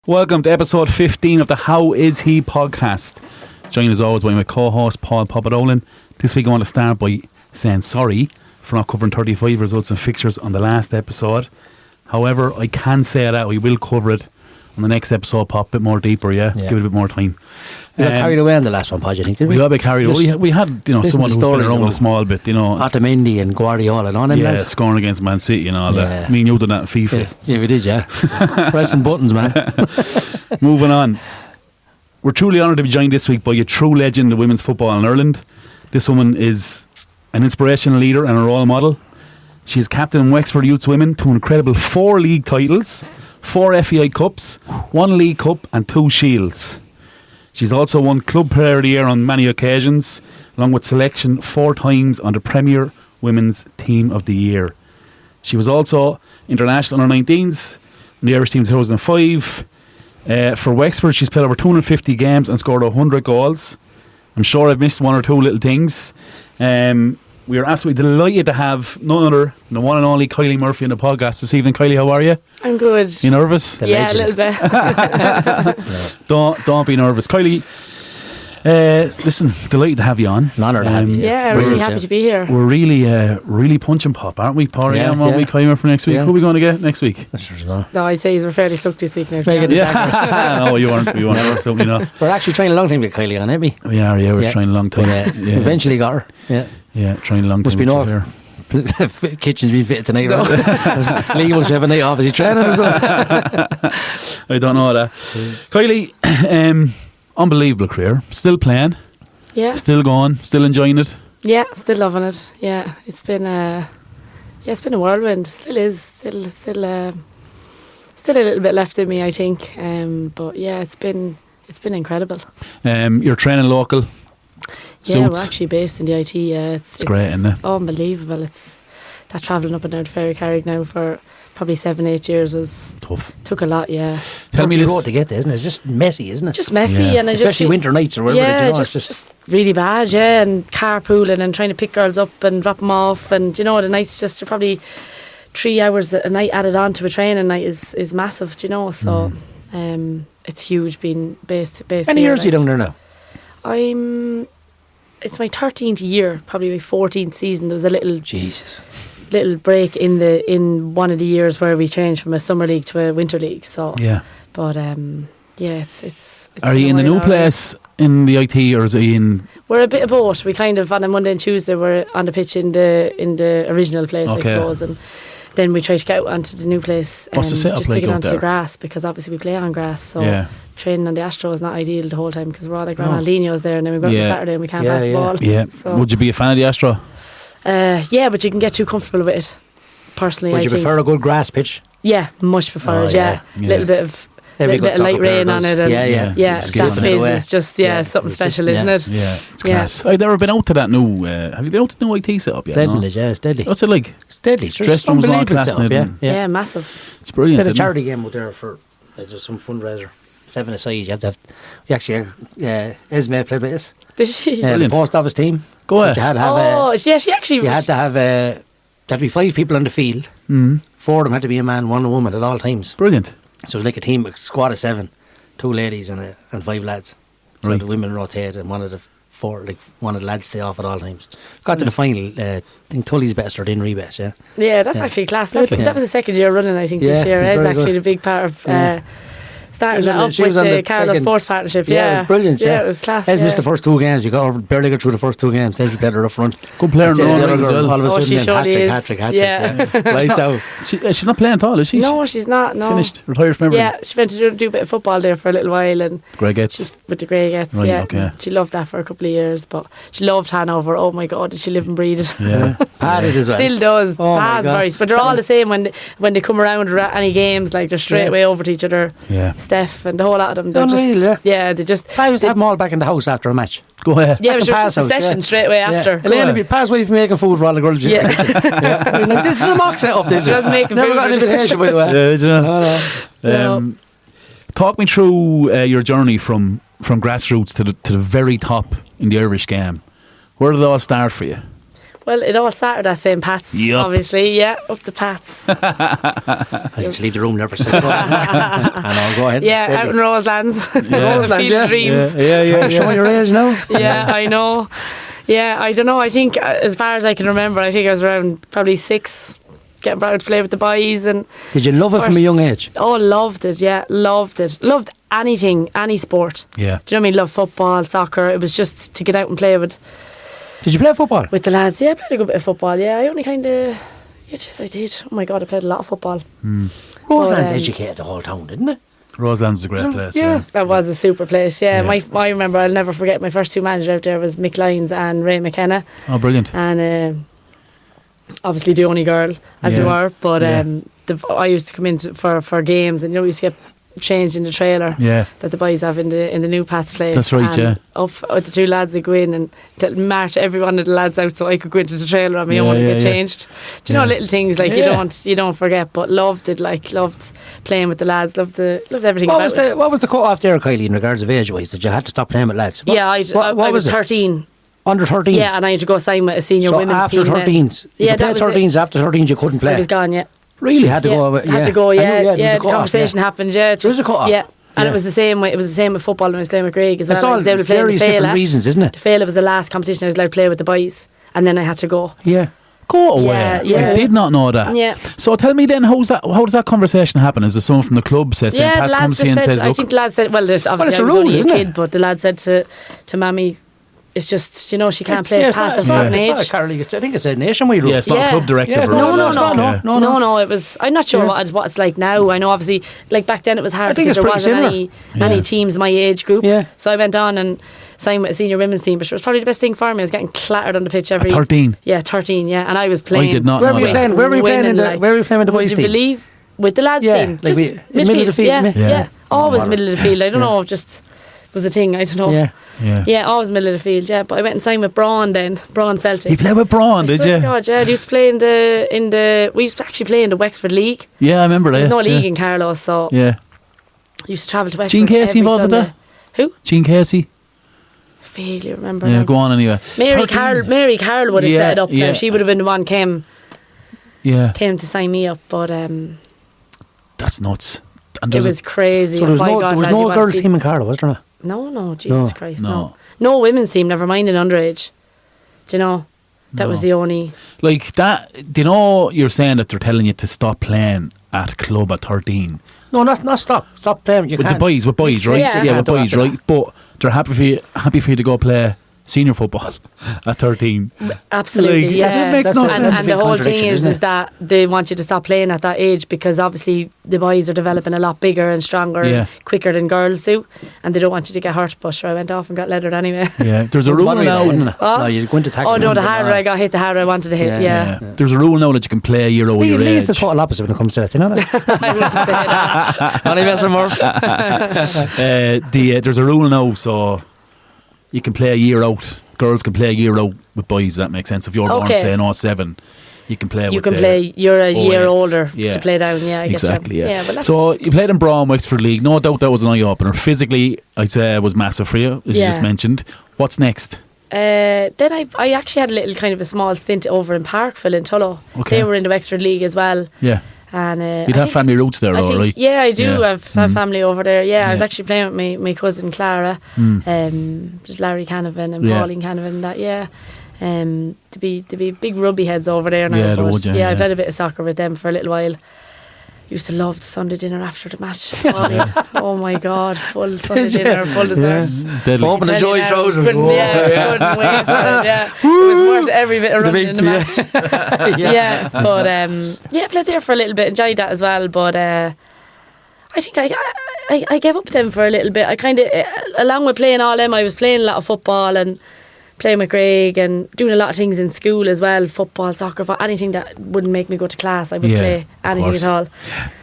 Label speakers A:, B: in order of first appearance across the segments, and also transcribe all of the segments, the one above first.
A: Welcome to episode 15 of the How Is He podcast. Joined as always by my co-host Paul Popa. This week I want to start by saying sorry for not covering 35 results and fixtures on the last episode. However, I can say that we will cover it on the next episode, Pop, a bit more deeper, yeah? Give it a bit more time.
B: We got carried away on the last one, Pod, you think, did we?
A: We got a bit carried away. We had, someone who's been around a small bit,
B: Otamendi and Guardiola and all them lads.
A: Scoring against Man City and all that. Me and you done that in FIFA.
B: Yeah, we did, yeah. Pressing buttons, man.
A: Moving on. We're truly honoured to be joined this week by a true legend of women's football in Ireland. This woman is an inspirational leader and a role model. She is captain in Wexford Youths Women to an incredible 4 league titles, 4 FAI Cups, 1 League Cup and 2 Shields. She's also won Club Player of the Year on many occasions, along with selection 4 times on the Premier Women's Team of the Year. She was also international under-19s in the Irish team in 2005. For Wexford, she's played over 250 games and scored 100 goals. I'm sure I've missed 1 or 2 little things. We are absolutely delighted to have none other than the one and only Kylie Murphy on the podcast this evening. Kylie, how are you?
C: I'm good.
A: You nervous?
C: Yeah, a little bit.
A: Don't be nervous. Kylie, listen, delighted to have you on.
B: An honour to have you.
C: Yeah, really happy to be here.
A: We're really punching Pop, aren't we? Party on one week, Kylie for next week. Who are we going to get next week?
C: No, I'd say we're fairly stuck this week now.
A: No, you weren't. We weren't. Something,
B: We're actually trying a long time to get Kylie on, aren't we?
A: We are, we're trying a long time.
B: Eventually got her.
A: Yeah, trying a long time.
B: Must be no here. Kitchen's been fitted tonight. Right? Lee must have a night off. Is he training or something?
A: I don't know that. Kylie, unbelievable career. Still playing.
C: Yeah.
A: Still going. Still enjoying it.
C: Yeah, still loving it. Yeah, it's been a whirlwind. Still is. Still a little bit left in me, I think. But yeah, it's been incredible.
A: You're training local.
C: Yeah, we're actually based in the IT. Yeah, it's
A: great, isn't it?
C: Unbelievable. It's that travelling up and down to Ferrycarrig now for probably 7-8 years was
A: tough.
C: Took a lot. Yeah.
B: Tell me the road to get there, isn't it? It's just messy, isn't it?
C: Just messy, and
B: especially winter nights or whatever.
C: Yeah, just really bad. Yeah, and carpooling and trying to pick girls up and drop them off, and the nights just are probably 3 hours a night added on to a training night is massive. So it's huge being based.
B: How many years are you down there now?
C: It's my 13th year, probably my 14th season. There was a little break in one of the years where we changed from a summer league to a winter league. So but it's.
A: Are you in the new place in the IT, or is it in?
C: We're a bit of both. We kind of on a Monday and Tuesday we're on the pitch in the original place, I suppose, and then we try to get out onto the new place and
A: just to get onto
C: the grass, because obviously we play on grass. So training on the Astro is not ideal the whole time because we're all like Ronaldinho's there, and then we go to Saturday and we can't pass the ball.
A: Yeah.
C: So,
A: would you be a fan of the Astro?
C: Yeah, but you can get too comfortable with it. Personally,
B: would you prefer a good grass pitch?
C: Yeah, much prefer it. Yeah, little bit of light rain on it, and that phase is just something special, isn't it?
A: Yeah, it's class. I've never been out to that new. Have you been out to the new IT setup yet?
B: Definitely, it's deadly.
A: What's it like?
B: It's deadly.
A: It's unbelievable setup.
C: Yeah, massive.
A: It's brilliant.
B: We had a charity game out there for just some fundraiser. 7 aside, you have to have. Esme played with us.
C: Did she?
B: The post office team.
A: Go ahead.
C: She actually.
B: You had to have. There had to be 5 people on the field. 4 of them had to be a man, 1 a woman at all times.
A: Brilliant.
B: So it was like a team, a squad of 7, 2 ladies and 5 lads. So the women rotated, and one of the lads stay off at all times. Got to the final. I think Tully's best or Dinry best.
C: Yeah, that's actually class. That was the second year running, I think, this year. It's actually the big part of. Started that up with the Carlow Sports Partnership.
B: Yeah, it was brilliant.
C: Yeah, it was class.
B: Has missed the first 2 games. You barely got through the first 2 games. Then she played her up front.
A: Good player in the other as well.
B: All of a sudden,
C: hat-trick.
B: Yeah. Lights out.
A: She's not playing at all, is she?
C: No, she's not. No.
A: Finished, retired from everything.
C: Yeah, she went to do a bit of football there for a little while, and
A: Greygates.
C: With the Greygates.
A: Right,
C: yeah.
A: Okay.
C: She loved that for a couple of years, but she loved Hanover. Oh my God, did she live and breathe it?
A: Yeah.
B: Paddy as well.
C: Still does.
B: Oh
C: Pad's very. But they're all the same when they come around at any games. Like they're straight away over to each other.
A: Yeah.
C: Steph and the whole lot of them. They just.
B: I used to have them all back in the house after a match.
A: Go ahead.
C: Yeah, it was just a session straight away after.
B: Elena, pass away from making food for all the girls.
C: Yeah.
B: This is a mock set up. This
C: never
B: got an invitation, by the way.
A: No. Talk me through your journey from grassroots to the very top in the Irish game. Where did it all start for you?
C: Well, it all started at St. Pat's,
A: Yup.
C: obviously. Yeah, up to Pat's.
B: I just leave the room there for a second. And I'll go ahead.
C: Yeah, out in Roselands.
B: Roselands,
C: The field of dreams.
A: Yeah.
B: Show your age now.
C: Yeah, I know. Yeah, I don't know. I think as far as I can remember, I think I was around probably 6, getting brought out to play with the boys. And
B: Did you love it from a young age?
C: oh, loved it. Yeah, loved it. Loved anything, any sport.
A: Yeah.
C: Do you know what I mean? Loved football, soccer. It was just to get out and play with
B: Did you play football?
C: the lads. Yeah, I played a good bit of football. Yeah, I only kind of. Yes, I did. Oh my God, I played a lot of football.
B: Roseland's
C: But,
B: educated the whole town, didn't it?
A: Roselands is a great place. Yeah.
C: That was a super place. Yeah,
A: Yeah.
C: I remember. I'll never forget. My first 2 managers out there was Mick Lyons and Ray McKenna,
A: Oh, brilliant.
C: and obviously the only girl as we
A: Yeah.
C: were. But
A: Yeah.
C: I used to come in for games, and we used to get changed in the trailer
A: Yeah.
C: that the boys have in the new Pat's place.
A: That's right,
C: and
A: yeah.
C: Up with the 2 lads, they go in and march every one of the lads out so I could go into the trailer on my
A: Yeah,
C: own and
A: yeah,
C: get
A: yeah.
C: changed. Do you know
A: Yeah.
C: little things like
A: Yeah.
C: you don't forget, but loved it. Loved playing with the lads. Loved everything
B: What
C: about
B: was
C: it.
B: the cut off there, Kylie, in regards of age-wise? Did you have to stop playing with lads?
C: Yeah, I
B: what
C: was
B: was it?
C: 13.
B: Under 13?
C: Yeah, and I had to go sign with a senior
B: So
C: women's
B: after
C: team. then.
B: 13s? You
C: Yeah,
B: could
C: that
B: play
C: was
B: 13s, after 13s you couldn't
C: I
B: play?
C: was gone, yeah.
B: Really? You had to
C: yeah.
B: go?
C: Had to go,
B: I knew,
C: yeah.
B: there was a
C: The
B: cut-off,
C: conversation happened, yeah.
B: There was a cut-off.
C: Yeah. And
B: Yeah.
C: it was the same way. It was the same with football when I was playing with Greg as well.
B: It's
C: I
B: all
C: was able to play in
B: various
C: the
B: different
C: Féile.
B: reasons, isn't it?
C: The Féile was the last competition I was allowed to play with the boys, and then I had to go.
B: Yeah.
A: Go away.
C: Yeah.
A: I did not know that.
C: Yeah.
A: So tell me then, how does that conversation happen? Is there someone from the club says St.
C: Yeah, the
A: Pat's
C: lads
A: comes to you
C: just
A: and
C: said.
A: says,
C: I
A: look,
C: think the lads said. Well, there's obviously
B: it's a
C: I was
B: rule,
C: only a
B: isn't it?
C: kid, but the lad said to Mammy, it's just she can't play
B: it's
C: past
B: not,
C: a certain
B: it's not
C: age.
B: a Carol League. I think it's a nationwide rule.
A: yeah, it's not
C: Yeah.
A: a club directive.
B: Yeah,
A: or
C: No,
A: anything.
C: no,
B: no.
A: Yeah.
C: No, it was. I'm not sure
B: Yeah.
C: what it's like now. I know, obviously, like back then it was hard
B: I think
C: because
B: it's
C: there
B: pretty
C: wasn't
B: similar.
C: any
A: Yeah.
C: teams my age group.
B: Yeah.
C: So I went on and signed with a senior women's team, but it was probably the best thing for me. I was getting clattered on the pitch every.
A: 13?
C: Yeah, 13. Yeah, and I was playing.
A: I did not
B: Where
A: know
B: were you
A: that.
B: playing? Where were you playing in the?
C: Women,
B: Where were you playing with the
C: Would
B: boys
C: you
B: team?
C: believe with the lads
B: Yeah,
C: team?
B: like
C: Just
B: middle of the field,
C: Yeah,
B: yeah.
C: yeah. Always
B: Oh,
C: middle of the field. I don't
B: yeah.
C: know, just was a thing. I don't know.
B: Yeah.
A: Yeah.
C: Yeah, always middle of the field. Yeah, but I went and signed with Braun then. Braun Celtic.
A: You played with Braun,
C: I
A: did
C: swear
A: you?
C: to God, yeah, I used to play in the. We used to actually play in the Wexford League.
A: Yeah, I remember that.
C: There's no
A: yeah.
C: league in Carlos, so
A: Yeah.
C: I used to travel to Wexford.
A: Gene Casey
C: every
A: involved with
C: Sunday.
A: that?
C: Who?
A: Gene Casey?
C: Vaguely remember.
A: Yeah,
C: now.
A: go on anyway.
C: Mary
A: 13.
C: Carroll would have
A: Yeah,
C: set it up.
A: yeah.
C: Now. She would have been the one came
A: Yeah.
C: to sign me up, but
A: That's nuts. And
C: it
A: there's
C: was crazy.
B: So there was
C: My
B: no,
C: God,
B: there was
C: lads, you
B: no
C: want to
B: girls'
C: see-
B: team in Carlow, was there not?
C: No, Jesus
B: No.
C: Christ,
A: No.
C: no. No women's team. Never mind an underage. Do you know? That was
A: No.
C: the only.
A: like that. Do you know you're saying that they're telling you to stop playing at club at 13?
B: No, not stop. Stop playing. You
A: With the
B: can't.
A: boys, right?
C: Yeah.
A: Yeah, with boys,
B: After
A: right? But they're happy for you to go play senior football at 13.
C: Absolutely,
A: Like,
C: yeah.
A: that makes no
C: and,
A: sense.
C: and the whole thing
B: Contradiction,
C: is
B: isn't it?
C: that they want you to stop playing at that age because obviously the boys are developing a lot bigger and stronger
A: Yeah.
C: and quicker than girls do, and they don't want you to get hurt. But sure, I went off and got leathered anyway.
A: Yeah, there's a rule
B: Bother you though, wouldn't
A: now.
B: it?
C: What?
B: No, you're going to tackle
C: Oh no,
B: them.
C: the harder I got hit, the harder I wanted to hit.
B: Yeah,
C: Yeah,
A: There's a rule now that you can play a year over your
B: Lee's
A: age.
B: the total opposite when it comes to that. You know that?
C: I wouldn't say that.
B: Only messing more.
A: There's a rule now, so you can play a year out. Girls can play a year out with boys. If that makes sense. If you're born,
C: Okay.
A: say, in 07, you can play.
C: You
A: with
C: can
A: the
C: play. You're a year
A: 08s.
C: older
A: Yeah.
C: to play down. Yeah, I
A: Exactly.
C: get you.
A: Yeah.
C: but that's,
A: So you played in Braun Wexford League. No doubt that was an eye opener. Physically, I'd say it was massive for you, as you
C: Yeah.
A: just mentioned. What's next?
C: then I actually had a little kind of a small stint over in Parkville in Tullow.
A: Okay.
C: They were in the Wexford League as well.
A: Yeah,
C: And
A: you'd
C: I
A: have
C: think-
A: family roots there,
C: I
A: all
C: think-
A: right?
C: Yeah, I do
A: Yeah. Mm.
C: have family over there. Yeah, I was
A: Yeah.
C: actually playing with my cousin Clara, just Larry Canavan and
A: Yeah.
C: Pauline Canavan. That to be big rugby heads over there now.
A: Yeah, they
C: but
A: would, yeah,
C: I
A: yeah.
C: played a bit of soccer with them for a little while. Used to love the Sunday dinner after the match. Oh my God, full Sunday dinner, full dessert.
A: Deadly.
B: Open the
C: Tell you
B: joy
C: now,
B: trousers.
C: couldn't- Yeah, couldn't wait for it. Yeah, it was worth every bit of running in the match. Yeah, but I played there for a little bit, enjoyed that as well. But I think I gave up them for a little bit. I kind of, along with playing all them, I was playing a lot of football and playing with Greg and doing a lot of things in school as well, football, soccer, anything that wouldn't make me go to class. I would
A: Yeah,
C: play anything
A: course.
C: at all.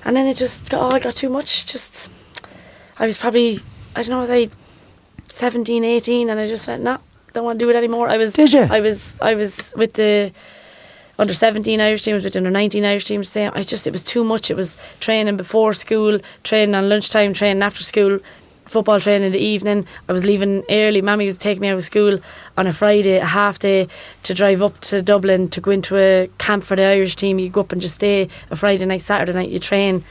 C: And then it just got too much. Just, I was probably, I don't know, was I 17, 18, and I just went, no, don't want to do it anymore.
B: Did you?
C: I was with the under 17 Irish teams, with the under 19 Irish teams. It was too much. It was training before school, training on lunchtime, training after school, football training in the evening. I was leaving early. Mammy was taking me out of school on a Friday, a half day, to drive up to Dublin to go into a camp for the Irish team. You go up and just stay a Friday night, Saturday night. You train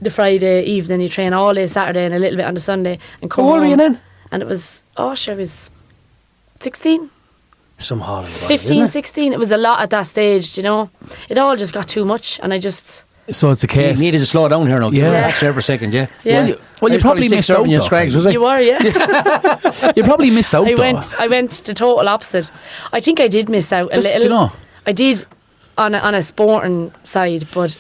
C: the Friday evening, you train all day Saturday and a little bit on the Sunday, and come
B: How old
C: home.
B: were you then?
C: And it was, I was 16.
B: Some hauling.
C: 15, 16. It was a lot at that stage, you know. It all just got too much, and I just...
A: So it's a case.
B: You needed to slow down here now.
A: Yeah.
B: Relax there for a second, yeah.
C: Yeah.
A: Well, you probably missed out.
B: your scrags, was it?
C: You were, yeah.
A: You probably missed out.
C: I went the total opposite. I think I did miss out a little.
A: Do you know?
C: I did on a sporting side, but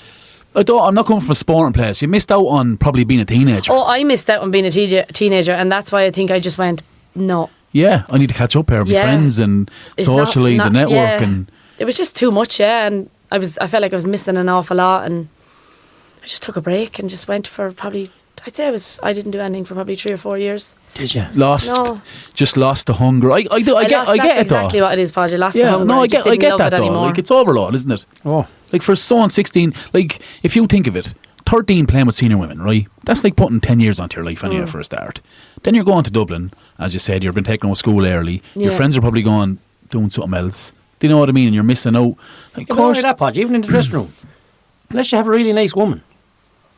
A: I'm not coming from a sporting place. You missed out on probably being a teenager.
C: I missed out on being a teenager, and that's why I think I just went, no.
A: Yeah, I need to catch up here with friends and
C: It's
A: socialise
C: not-
A: and network.
C: yeah.
A: And
C: It was just too much, yeah, and I felt like I was missing an awful lot, and I just took a break and just went for probably, I'd say I didn't do anything for probably 3 or 4 years.
B: Did you?
A: Just lost the hunger. I get
C: That's
A: it though.
C: exactly what it is, Paul. You lost the
A: Yeah,
C: hunger.
A: no, I
C: just
A: get
C: didn't love
A: that
C: it
A: though.
C: anymore.
A: Like, it's overload, isn't it?
B: Oh.
A: Like for someone 16, like if you think of it, 13 playing with senior women, right? That's like putting 10 years onto your life anyway for a start. Then you're going to Dublin, as you said, you've been taken out of school early. Your
C: Yeah.
A: friends are probably going doing something else. Do you know what I mean? And you're missing out. Like,
B: Of course, that, Podge, even in the dressing room. Unless you have a really nice woman,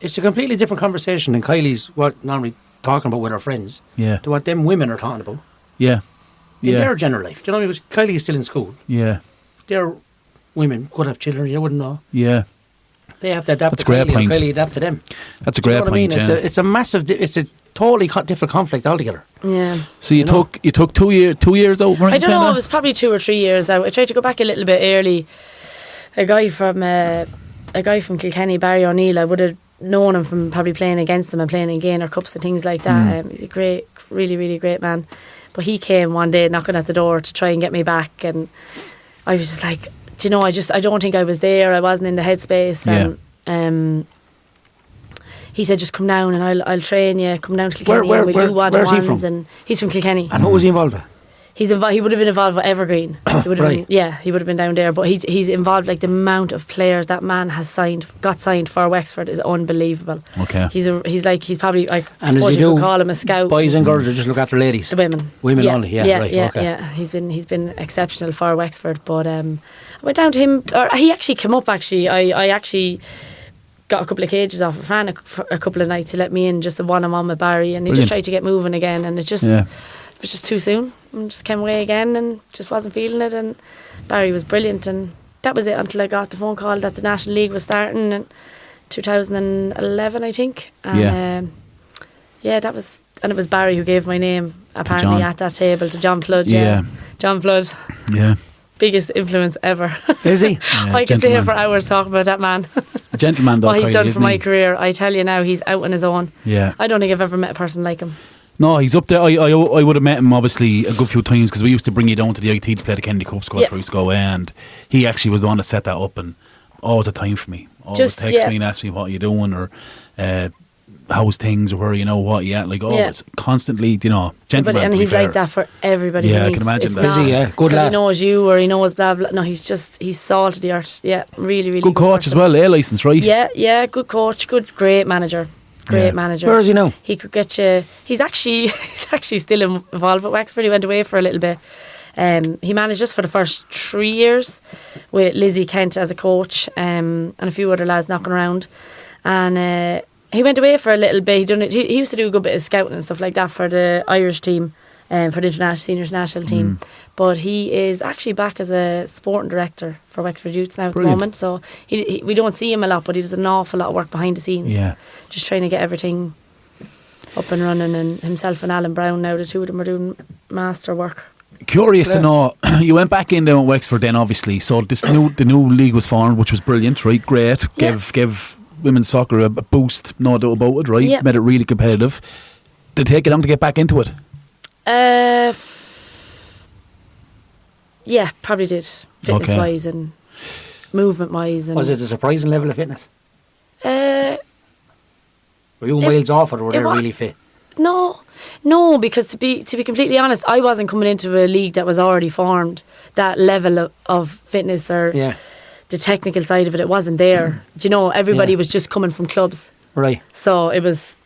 B: it's a completely different conversation than Kylie's what normally talking about with her friends.
A: Yeah.
B: To what them women are talking about
A: Yeah.
B: in
A: Yeah.
B: their general life. Do you know what I mean? Kylie is still in school.
A: Yeah.
B: Their women could have children, you wouldn't know.
A: Yeah.
B: They have to adapt
A: That's
B: to
A: a great
B: Kylie,
A: point.
B: and Kylie adapt to them.
A: That's a
B: Do you
A: great
B: know what I mean?
A: point. Yeah.
B: It's a massive, it's a totally different conflict altogether.
C: Yeah.
A: So you took 2 years out. Weren't
C: I
A: you
C: don't
A: saying
C: know,
A: that?
C: it was probably 2 or 3 years out. I tried to go back a little bit early. A guy from Kilkenny, Barry O'Neill, I would have known him from probably playing against him and playing in Gainer Cups and things like that. He's a great, really, really great man. But he came one day knocking at the door to try and get me back, and I was just like, do you know, I don't think I was there. I wasn't in the headspace. And he said, just come down and I'll train you. Come down to Kilkenny and we'll do
B: where's he
C: one-on-ones.
B: from?
C: And he's from Kilkenny.
B: And who was he involved with?
C: He would have been involved with Evergreen. He would have
B: Right.
C: he would have been down there. But he's involved, like the amount of players that man has got signed for Wexford is unbelievable.
A: Okay.
C: He's probably, I
B: And
C: suppose
B: does he
C: you could
B: do
C: call him a scout.
B: boys and girls, or just look after ladies?
C: The women.
B: Women only, yeah, right,
C: yeah,
B: okay.
C: yeah. He's been exceptional for Wexford. But I went down to him, or he actually came up actually. I actually got a couple of cages off of Fran for a couple of nights. He let me in just a one-on-one with Barry, and he
A: Brilliant.
C: just tried to get moving again, and it was just too soon, and just came away again and just wasn't feeling it. And Barry was brilliant, and that was it until I got the phone call that the National League was starting in 2011, I think. And that was, and it was Barry who gave my name apparently
A: John.
C: at that table to John Flood.
A: Yeah.
C: John Flood,
A: Yeah.
C: biggest influence ever.
B: Is he?
C: I could sit here
A: gentleman.
C: for hours talking about that man.
A: A gentleman, though.
C: What he's
A: Kylie,
C: done for
A: isn't
C: my
A: he?
C: career, I tell you now, he's out on his own.
A: Yeah.
C: I don't think I've ever met a person like him.
A: No, he's up there. I would have met him obviously a good few times because we used to bring you down to the IT to play the Kennedy Cup squad for go, and he actually was the one that set that up, and always a time for me. Always
C: Just,
A: text me and ask me what you're doing, or how's things, or where you know what you at. Like always, constantly, you know, gentleman.
C: And
A: to be
C: he's
A: fair.
C: like that for everybody.
A: Yeah,
C: he
A: I can
C: meets.
A: imagine
C: It's
A: that.
C: not
B: Is he? Yeah, good
C: 'cause
B: lad.
C: he knows you or he knows blah blah. No, he's salt of the earth. Yeah, really, really
A: Good coach as
C: person.
A: well, licence, right?
C: Yeah, good coach, great manager. Great manager.
B: Where is he now?
C: He could get you. He's actually still involved with Wexford. He went away for a little bit. He managed us for the first 3 years with Lizzie Kent as a coach, and a few other lads knocking around. And he went away for a little bit. He used to do a good bit of scouting and stuff like that for the Irish team, for the senior national team. But he is actually back as a sporting director for Wexford Youths now at
A: Brilliant.
C: the moment. So we don't see him a lot, but he does an awful lot of work behind the scenes.
A: Yeah.
C: Just trying to get everything up and running. And himself and Alan Brown now, the two of them are doing master work.
A: Curious to know, you went back in there at Wexford then, obviously. So the new league was formed, which was brilliant, right? Great. Gave women's soccer a boost, no doubt about it, right?
C: Yeah.
A: Made it really competitive. Did it take you long to get back into it?
C: Yeah, probably did. Fitness wise and movement wise. And
B: Was it a surprising level of fitness?
C: Uh,
B: Were you miles off, or were they
C: it wa-
B: really fit?
C: No, because to be completely honest, I wasn't coming into a league that was already formed. That level of fitness or the technical side of it wasn't there. Do you know, everybody was just coming from clubs.
B: Right.
C: So it was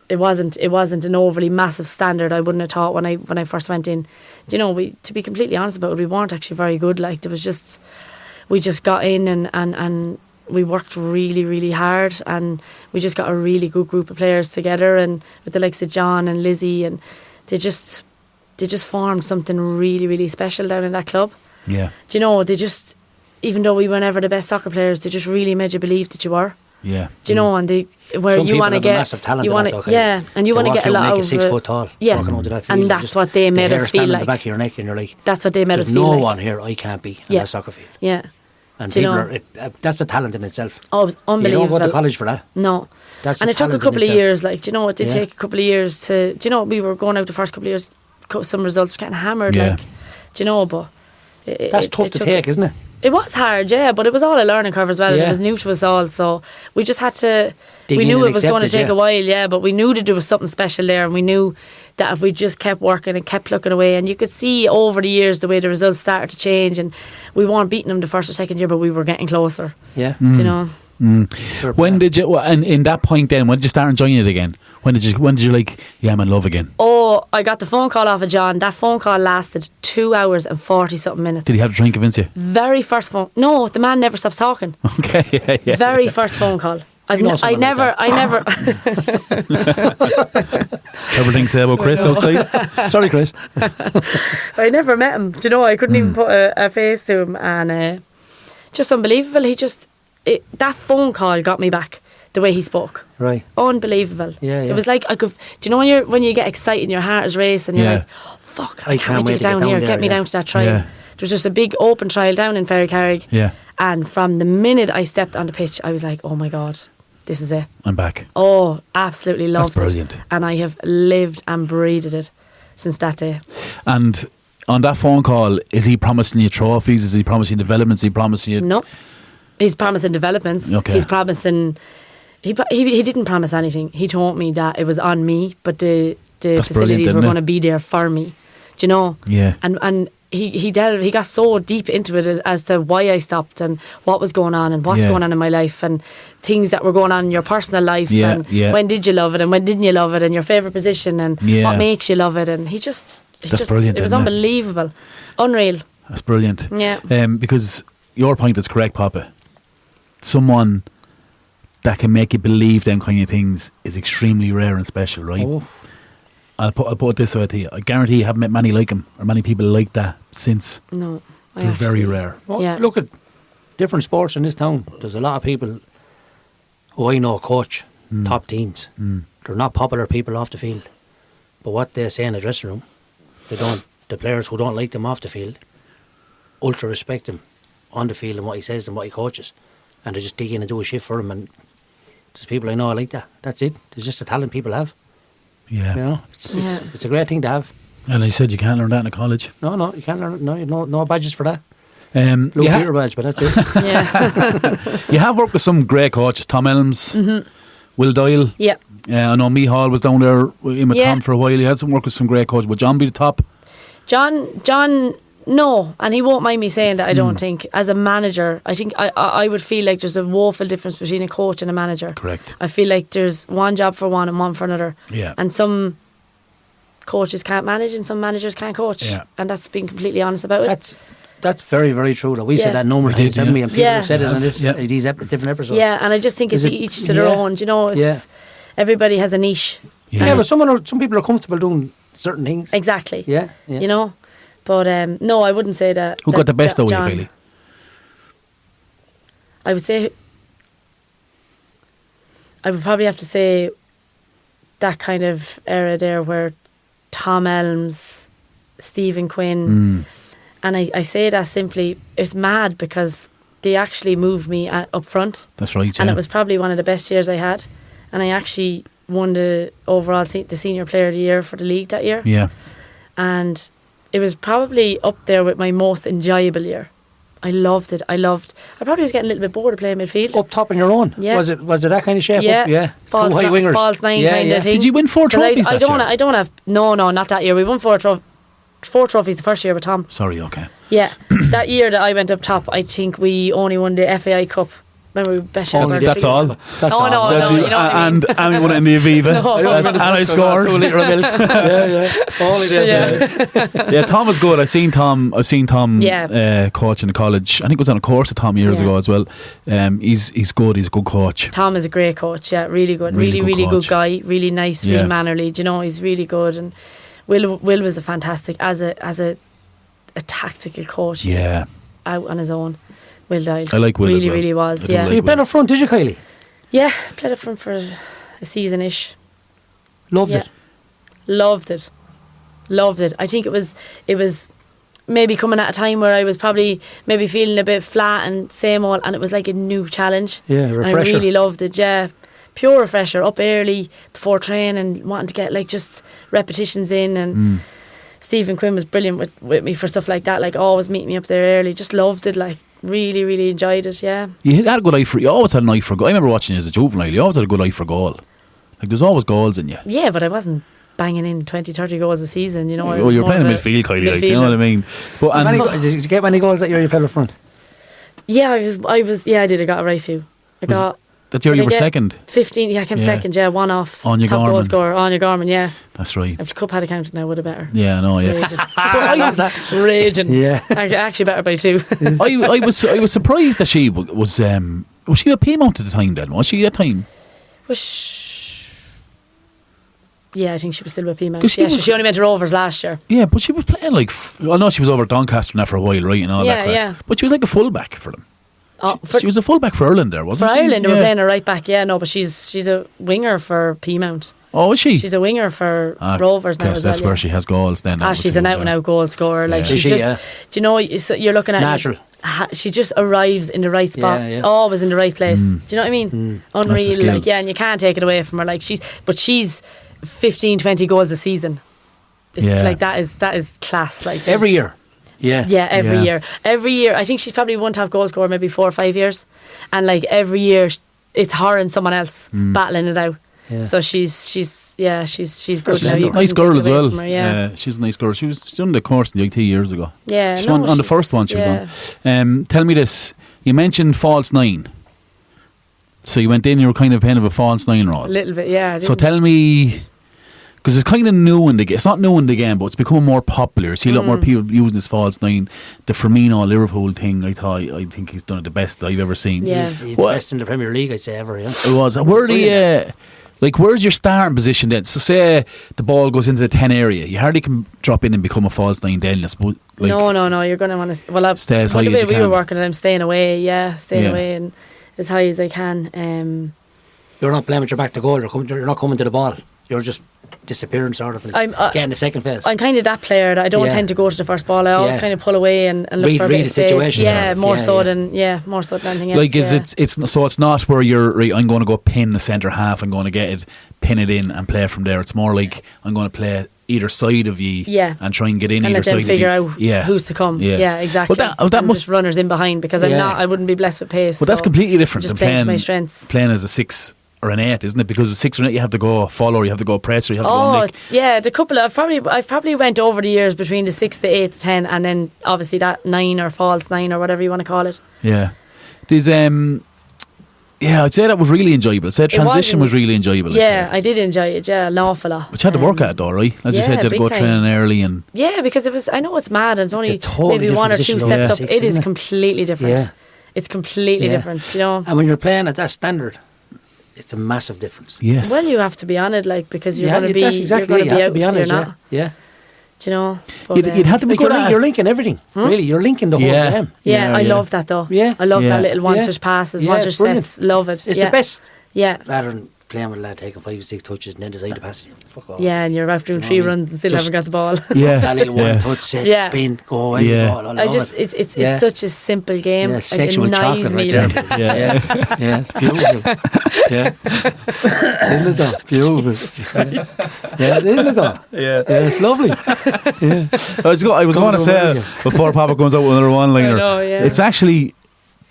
C: it wasn't an overly massive standard. I wouldn't have thought when I first went in. Do you know, to be completely honest about it, we weren't actually very good. Like, there was just, we just got in and we worked really, really hard, and we just got a really good group of players together, and with the likes of John and Lizzie, and they just formed something really, really special down in that club.
A: Yeah.
C: Do you know, they just, even though we were never the best soccer players, they just really made you believe that you were.
A: Yeah.
C: Do you know, and where
B: Some
C: you want to get
B: massive talent,
C: you want to,
B: okay.
C: yeah, and you want to get a lot of
B: 6 foot tall.
C: yeah,
B: walking onto that field,
C: and that's
B: just
C: what they made
B: the
C: us
B: hair
C: feel
B: standing
C: like.
B: on the back of your neck, and you're like,
C: That's what they made
B: there's
C: us feel
B: no
C: like.
B: one here I can't be in that soccer field.
C: Yeah.
B: And
C: Do you
B: people
C: know?
B: that's a talent in itself.
C: Oh, it was unbelievable.
B: You don't go to college for that.
C: No.
B: That's
C: And
B: a
C: it took a
B: talent in
C: couple of
B: itself.
C: years, like, do you know, it did
B: Yeah.
C: take a couple of years to, do you know, we were going out the first couple of years, some results were getting hammered,
A: Yeah.
C: like, do you know, but
B: That's tough to
C: took-
B: take, isn't it?
C: It was hard, yeah, but it was all a learning curve as well. And
B: Yeah.
C: it was new to us all, so we just had to.
B: Dig
C: we
B: in
C: knew
B: and
C: it was going to
B: accept it,
C: take
B: yeah.
C: a while, yeah, but we knew that there was something special there, and we knew that if we just kept working and kept plucking away, and you could see over the years the way the results started to change, and we weren't beating them the first or second year, but we were getting closer.
B: Yeah.
C: Do you know?
A: When did you, and in that point then, when did you start enjoying it again? When did you like, yeah, I'm in love again?
C: Oh, I got the phone call off of John. That phone call lasted 2 hours and 40 something minutes.
A: Did he have to try and convince you?
C: Very first phone. No, the man never stops talking.
A: Okay, yeah.
C: Very first phone call. I
B: know someone like
C: never.
A: Everything say about Chris outside? Sorry, Chris.
C: I never met him. Do you know? I couldn't even put a face to him, and just unbelievable. That phone call got me back. The way he spoke,
B: Right.
C: unbelievable.
B: Yeah.
C: It was like I could. Do you know when you get excited, and your heart is racing, you're
A: Yeah.
C: like, oh, fuck, I can't wait to get down
B: down
C: here.
B: there,
C: Get me
B: yeah.
C: down to that trial.
A: Yeah.
C: There was just a big open trial down in Ferrycarrig.
A: Yeah,
C: And from the minute I stepped on the pitch, I was like, oh my God, this is it.
A: I'm back.
C: Oh, absolutely loved
A: That's brilliant.
C: it. And I have lived and breathed it since that day.
A: And on that phone call, is he promising you trophies? Is he promising developments? Is he promising you...
C: No. He's promising developments.
A: Okay.
C: He's promising... He didn't promise anything. He told me that it was on me, but the
A: That's brilliant,
C: facilities
A: isn't
C: were
A: it?
C: going to be there for me. Do you know?
A: Yeah.
C: And he got so deep into it as to why I stopped and what was going on and what's
A: Yeah.
C: going on in my life and things that were going on in your personal life
A: Yeah,
C: and
A: yeah.
C: when did you love it and when didn't you love it and your favourite position and
A: Yeah.
C: what makes you love it, and
A: That's brilliant,
C: it was
A: isn't it?
C: unbelievable. Unreal.
A: That's brilliant.
C: Yeah.
A: Because your point is correct, Popa. Someone that can make you believe them kind of things is extremely rare and special, right?
B: Oh.
A: I'll put it this way to you. I guarantee you haven't met many like him or many people like that since.
C: No.
A: They're very rare.
B: Well,
C: Yeah.
B: Look at different sports in this town. There's a lot of people who I know coach top teams. They're not popular people off the field, but what they say in the dressing room, they don't. The players who don't like them off the field, ultra respect him on the field and what he says and what he coaches, and they just dig in and do a shift for him. And there's people I know like that. That's it. There's just a talent people have.
A: Yeah.
B: You know, it's a great thing to have.
A: And I said you can't learn that in a college.
B: No, you can't learn it. No badges for that.
A: You,
B: Blue
A: ha-
B: Peter badge, but that's it.
C: Yeah.
A: you have worked with some great coaches, Tom Elms, Will Doyle.
C: Yeah.
A: I know Mihal was down there in with
C: Yeah.
A: Tom for a while. You had some work with some great coaches. Would John be the top?
C: John, no, and he won't mind me saying that. I don't think as a manager, I think I would feel like there's a woeful difference between a coach and a manager.
A: Correct.
C: I feel like there's one job for one and one for another.
A: Yeah.
C: And some coaches can't manage and some managers can't coach.
A: Yeah.
C: And that's being completely honest about it.
B: That's very, very true. Though. We
C: Yeah.
B: said that numerous
A: We did,
B: times, haven't we? And people
C: Yeah.
B: have said it on
A: Yeah.
B: these different episodes.
C: Yeah, and I just think it's
B: Is it-
C: each to their
B: yeah.
C: own. You know, it's
B: Yeah.
C: everybody has a niche.
B: Yeah, but some people are comfortable doing certain things.
C: Exactly.
B: Yeah.
C: You know, but no, I wouldn't say that.
A: Who got the best out of you,
C: John,
A: Kylie?
C: I would say, I would probably have to say that kind of era there where Tom Elms, Stephen Quinn, and I say that simply, it's mad because they actually moved me up front,
A: That's right,
C: and
A: yeah.
C: it was probably one of the best years I had, and I actually won the overall the senior player of the year for the league that year,
A: Yeah.
C: and it was probably up there with my most enjoyable year. I loved it. I probably was getting a little bit bored of playing midfield.
B: Up top on your own.
C: Yeah.
B: Was it that kind of shape?
C: Yeah.
B: Up? Yeah.
C: False
B: Two high wingers.
C: false nine
B: yeah,
C: kind
B: yeah.
C: of thing.
A: Did you win 4
C: 'Cause
A: trophies
C: I
A: that year?
C: I don't have. No, not that year. We won 4 trophies the first year with Tom.
A: Sorry, okay.
C: Yeah, that year that I went up top, I think we only won the FAI Cup when we bet on
A: That's all.
B: That's
C: Oh,
B: all.
C: no,
A: That's
C: no,
A: you.
C: you know what I mean?
A: And anyone in the Aviva.
C: No.
A: And I scored.
B: 2 litre of milk. Yeah. All he did.
C: Yeah.
A: Yeah, Tom was good. I've seen Tom
C: Yeah.
A: coach in the college. I think it was on a course with Tom years ago as well. He's good. He's a good coach.
C: Tom is a great coach, yeah, really good.
A: Really
C: Really
A: good
C: good
A: coach.
C: guy, really nice,
A: Yeah.
C: really mannerly. Do you know, he's really good. And Will was a fantastic as a tactical coach. He was
A: Yeah.
C: out on his own. Will died.
A: I like Will
C: really,
A: as well.
C: really was.
A: I do
C: Yeah,
B: So
A: like
B: you played up front, did you, Kylie?
C: yeah. Played up front for a season-ish.
B: Loved
C: Yeah.
B: it.
C: Loved it. I think it was maybe coming at a time where I was probably maybe feeling a bit flat and same old, and it was like a new challenge.
B: Yeah,
C: And
B: refresher.
C: I really loved it. Yeah, pure refresher. Up early before training, wanting to get like just repetitions in, and Stephen Quinn was brilliant with me for stuff like that. Like always meet me up there early. Just loved it. Like really, really enjoyed it. Yeah.
A: You had a good eye for. You always had an eye for goal. I remember watching you as a juvenile. You always had a good eye for goal. Like there's always goals in you.
C: Yeah, but I wasn't banging in 20, 30 goals a season. You know. I
A: Oh,
C: was
A: you're
C: more
A: playing
C: of a
A: midfield, Kylie. Like, do you know
C: midfielder.
A: what I mean? But
B: Did you get many goals that year you played up front?
C: Yeah, I was. Yeah, I did. I got a right few. I
A: Was-
C: got
A: that year
C: did
A: you
C: I
A: were
C: get
A: second.
C: 15. Yeah, I came
A: Yeah.
C: second. Yeah, one off.
A: Anya
C: top goal
A: Gorman.
C: scorer. Anya Gorman. Yeah,
A: That's right.
C: if the cup had accounted now, would have better.
A: Yeah, I know. Yeah.
C: Raging.
B: I love that.
C: Raging.
B: Yeah.
C: Actually better by 2.
A: I was surprised that she was she a Piedmont at the time then? Was she at the time?
C: Yeah, I think she was still with Piedmont.
A: 'Cause she
C: Yeah,
A: was-
C: she only went to Rovers last year.
A: Yeah, but she was playing like I know she was over at Doncaster now for a while, right? And all
C: Yeah,
A: that. Crap.
C: yeah.
A: But she was like a fullback for them.
C: Oh, for
A: She was a fullback for Ireland there, wasn't she?
C: Ireland, they were
A: Yeah.
C: playing her right back. Yeah, no, but she's a winger for Piedmont.
A: Oh, is she?
C: She's a winger for
A: Ah,
C: Rovers now
A: guess
C: as
A: that's
C: well.
A: where
C: Yeah.
A: she has goals then.
C: She's an out and out goal scorer. Like
A: Yeah.
C: she
B: Is she,
C: just,
B: yeah?
C: do you know? You're looking at
B: Natural.
C: She just arrives in the right spot,
B: Yeah, yeah.
C: always in the right place. Do you know what I mean?
A: That's a
C: Unreal,
A: skill.
C: like and you can't take it away from her. Like she's 15, 20 goals a season. It's
A: Yeah.
C: like that is class. Like
B: Every
C: just-
B: year. Yeah.
C: Yeah, every
A: Yeah.
C: year. Every year. I think she's probably one top goal scorer maybe 4 or 5 years, and like every year it's her and someone else battling it out.
B: Yeah.
C: So she's good.
A: She's
C: now.
A: a
C: You
A: nice
C: couldn't
A: girl
C: take
A: as
C: it away
A: well.
C: from her, yeah.
A: She's a nice girl. She was done the course in the IT years ago.
C: Yeah,
A: She
C: no,
A: won on the
C: she's-
A: first one she was
C: yeah.
A: on. Tell me this. You mentioned false 9. So you went in, you were kind of playing of a false 9 role.
C: A little bit, yeah. I
A: So
C: didn't-
A: tell me, because it's kind of new in the game. It's not new in the game, but it's becoming more popular. I see a lot more people using this false 9. The Firmino Liverpool thing, I think he's done it the best I've ever seen.
C: Yeah.
B: He's the
A: What-
B: best in the Premier League, I'd say, ever, yeah.
A: It was. Where do you, like, where's your starting position then? So say the ball goes into the 10 area. You hardly can drop in and become a false 9 then, I suppose. Like,
C: no. You're going to want to. Well,
A: Stay as
C: the
A: high as
C: way
A: you
C: we
A: can.
C: were working, I'm staying away. Yeah, staying
A: Yeah.
C: away and as high as I can.
B: You're not playing with your back to goal. You're not coming to the ball. You're just disappearing, sort of, and getting the second phase.
C: I'm kind of that player that I don't
B: Yeah.
C: tend to go to the first ball. I always
B: Yeah.
C: kind of pull away and look
B: Read-
C: for a
B: read
C: bit
B: the
C: of space.
B: situation,
C: Yeah,
B: sort of.
C: more
B: Yeah,
C: so
B: yeah.
C: than more so than anything else.
A: Like,
C: yeah.
A: it's not where you're right, I'm going to go pin the centre half, I'm going to get it, pin it in and play from there. It's more like I'm going to play either side of you
C: Yeah.
A: and try and get in
C: and
A: either
C: let them
A: side
C: figure
A: of
C: out
A: you. Yeah.
C: who's to come.
A: Yeah.
C: Yeah, exactly.
A: Well, that
C: and
A: must.
C: just runners in behind because
B: Yeah.
C: I wouldn't be blessed with pace.
A: But that's
C: so
A: completely different
C: just
A: than
C: playing to my
A: playing
C: strengths.
A: as a 6 or an 8, isn't it? Because with 6 or an 8, you have to go follower, you have to go presser, you have to
C: Oh,
A: go nick.
C: it's the couple. I've probably went over the years between the 6 to 8 to 10, and then obviously that 9 or false 9 or whatever you want to call it.
A: Yeah. There's I'd say that was really enjoyable. I'd say transition was really enjoyable. I'd
C: Yeah,
A: say.
C: I did enjoy it. Yeah, an awful lot.
A: But you had to work at it though, right? As you
C: yeah,
A: said, you had to
C: big
A: go
C: time.
A: training early and
C: Yeah, because it was. I know it's mad, and it's only
B: a totally
C: maybe 1 or 2
B: different
C: steps
B: position
C: up.
B: from
C: It is
B: six, isn't it?
C: completely different.
B: Yeah.
C: It's completely
B: Yeah.
C: different. You know.
B: And when you're playing at that standard, it's a massive difference.
A: yes.
C: Well, you have to be on it, like because you're
B: Yeah,
C: going to be.
B: that's exactly
C: you're
B: it.
C: going
B: You
C: to
B: have
C: be
B: to
C: out
B: be
C: if you're
B: honest,
C: not.
B: yeah.
C: Do you know? But,
A: You'd have to be
B: Like
A: good at
B: you're
A: it.
B: linking everything, really. You're linking the whole
A: Yeah.
B: game.
C: Yeah,
A: Yeah,
C: I
A: yeah.
C: love that though.
B: Yeah.
C: I love
A: Yeah.
C: that little one
B: Yeah.
C: touch passes,
B: Yeah,
C: one touch
B: brilliant.
C: sets. Love it.
B: It's
C: yeah.
B: the best,
C: Yeah.
B: rather than playing with a lad taking 5 or 6 touches and then decide to pass it. Fuck off.
C: Yeah, and you're out doing
B: You know
C: 3
B: what I mean?
C: runs and still
B: Just-
C: haven't got the ball.
A: Yeah.
B: That little
A: Yeah.
B: one touch, set,
C: Yeah.
B: spin, go away.
A: Yeah.
B: Ball, I love it.
C: It's
B: Yeah.
C: such a simple game.
B: Yeah,
C: It
B: sexual
C: annoys
B: chocolate
C: me.
B: right
C: like-
B: there.
A: Yeah.
B: Yeah, it's beautiful. Yeah. Isn't it though? Beautiful. Yeah, isn't it though?
A: Yeah.
B: Yeah, it's lovely. Yeah.
A: I was going to say
B: over
A: before Papa comes out with another one-liner.
C: I know, yeah.
A: It's actually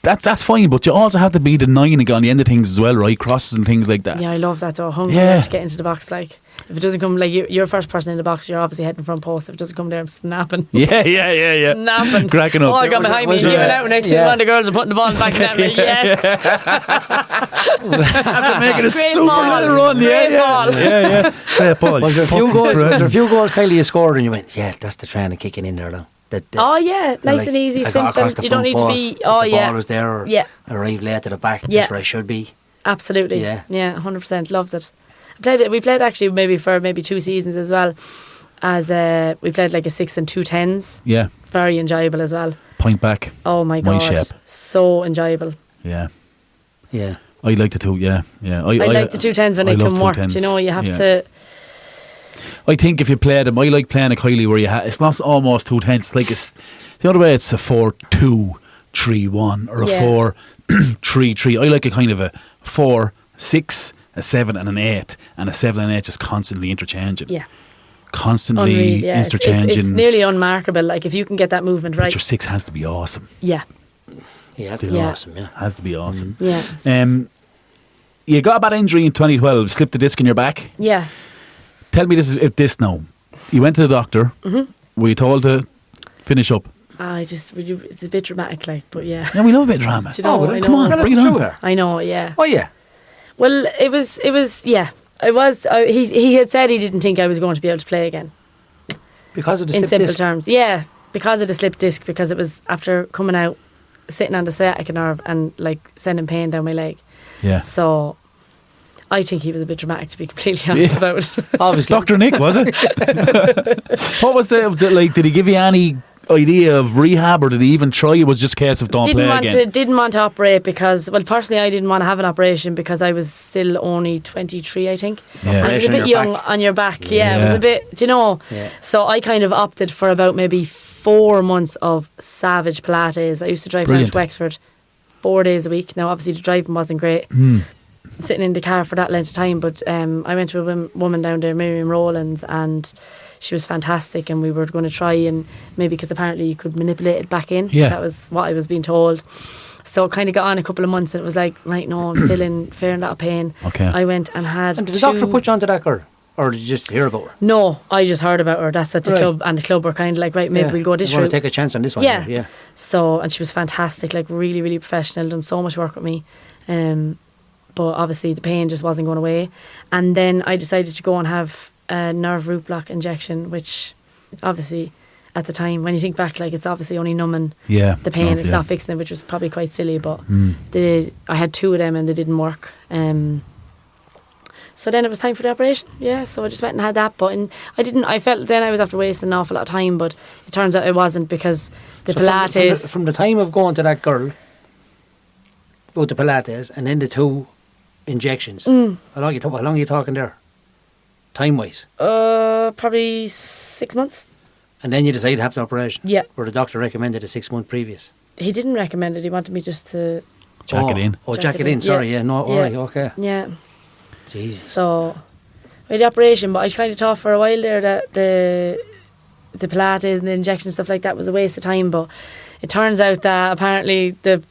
A: that's fine, but you also have to be the 9 again on the end of things as well, right? Crosses and things like that.
C: Yeah, I love that though. Hungry
A: Yeah.
C: to get into the box, like. If it doesn't come, like you're first person in the box, you're obviously heading front post. If it doesn't come there, I'm snapping.
A: Yeah.
C: Snapping.
A: Cracking up.
C: Oh, I got behind me, giving out. Next thing, one of the girls are putting the ball back in at me. Yes.
A: After making a
C: Great
A: super
C: ball.
A: little run.
C: Great ball.
A: Yeah. Great ball.
B: Was there a few goals, Kylie, you scored and you went, yeah, that's the training kicking in there now.
C: Oh yeah, nice and easy, simple. You don't need to be. Oh
B: the
C: yeah.
B: ball was there. Or arrive late to the back.
C: Yeah.
B: That's where I should be.
C: Absolutely.
B: Yeah.
C: 100%. Loved it. We played actually maybe for 2 seasons as well. As we played like a 6 and 2 10s.
A: Yeah.
C: Very enjoyable as well.
A: Point back.
C: Oh my god.
A: shape.
C: So enjoyable.
A: Yeah.
B: Yeah.
A: I like the 2. Yeah.
C: I like the 2 10s when they can work. You know, you have to.
A: I think if you play them, I like playing a Kylie where it's not almost 2 10s. It's like the other way. It's a 4-2-3-1 or a 4-3-3. I like a kind of a 4, 6, a 7 and an 8, and a 7 and 8 just constantly interchanging.
C: Yeah.
A: Constantly
C: Unreal,
A: interchanging.
C: It's nearly unmarkable. Like if you can get that movement right.
A: But your 6 has to be awesome.
C: Yeah.
B: He has to be awesome. Yeah.
A: Has to be awesome.
C: Yeah.
A: You got a bad injury in 2012. Slipped the disc in your back.
C: Yeah.
A: Tell me this now. You went to the doctor. Mm-hmm. Were you told to finish up?
C: It's a bit dramatic, like, but yeah.
A: Yeah, we love a bit of drama.
C: Do you know, I know.
A: Come on, bring it on.
C: I know, yeah.
B: Oh yeah.
C: Well, it was, yeah. He had said he didn't think I was going to be able to play again.
B: Because of the
C: slip
B: disc?
C: In simple terms, yeah. Because of the slip disc, because it was after coming out, sitting on the sciatic nerve and like sending pain down my leg.
A: Yeah.
C: So I think he was a bit dramatic, to be completely honest about it.
A: Obviously. Dr. Nick, was it? What was like, did he give you any idea of rehab, or did he even try? It was just a case of play again.
C: Didn't want to operate because, well, personally I didn't want to have an operation because I was still only 23, I think.
A: Yeah.
C: And it was a bit young on your back. Yeah, it was a bit, do you know?
B: Yeah.
C: So I kind of opted for about maybe 4 months of savage Pilates. I used to drive down to Wexford 4 days a week. Now obviously the driving wasn't great. Sitting in the car for that length of time, but I went to a woman down there, Miriam Rowlands, and she was fantastic, and we were going to try and maybe, because apparently you could manipulate it back in. That was what I was being told. So kind of got on a couple of months and it was like, right, no, I'm still in fair lot of pain.
A: Okay.
C: I went and had
B: And did the doctor put you onto that girl? Or did you just hear about her?
C: No, I just heard about her. That's at the club, and the club were kind of like, right, maybe we'll go this route.
B: Want to take a chance on this one?
C: Yeah. So, and she was fantastic, like really, really professional, done so much work with me. But obviously the pain just wasn't going away. And then I decided to go and have a nerve root block injection, which obviously at the time, when you think back, like it's obviously only numbing the pain. It's not fixing it, which was probably quite silly. But I had 2 of them and they didn't work. So then it was time for the operation. Yeah, so I just went and had that. But I felt then I was after wasting an awful lot of time. But it turns out it wasn't, because the Pilates.
B: From the time of going to that girl, go to Pilates, and then the 2 injections. How long are you talking there? Time wise?
C: Probably 6 months.
B: And then you decided to have the operation?
C: Yeah.
B: Or the doctor recommended a 6 month previous?
C: He didn't recommend it. He wanted me just to
A: jack it in.
B: Oh, jack it in. Sorry, alright, okay.
C: Yeah.
B: Jeez.
C: So I had the operation, but I kind of thought for a while there that the Pilates and the injection and stuff like that was a waste of time. But it turns out that apparently the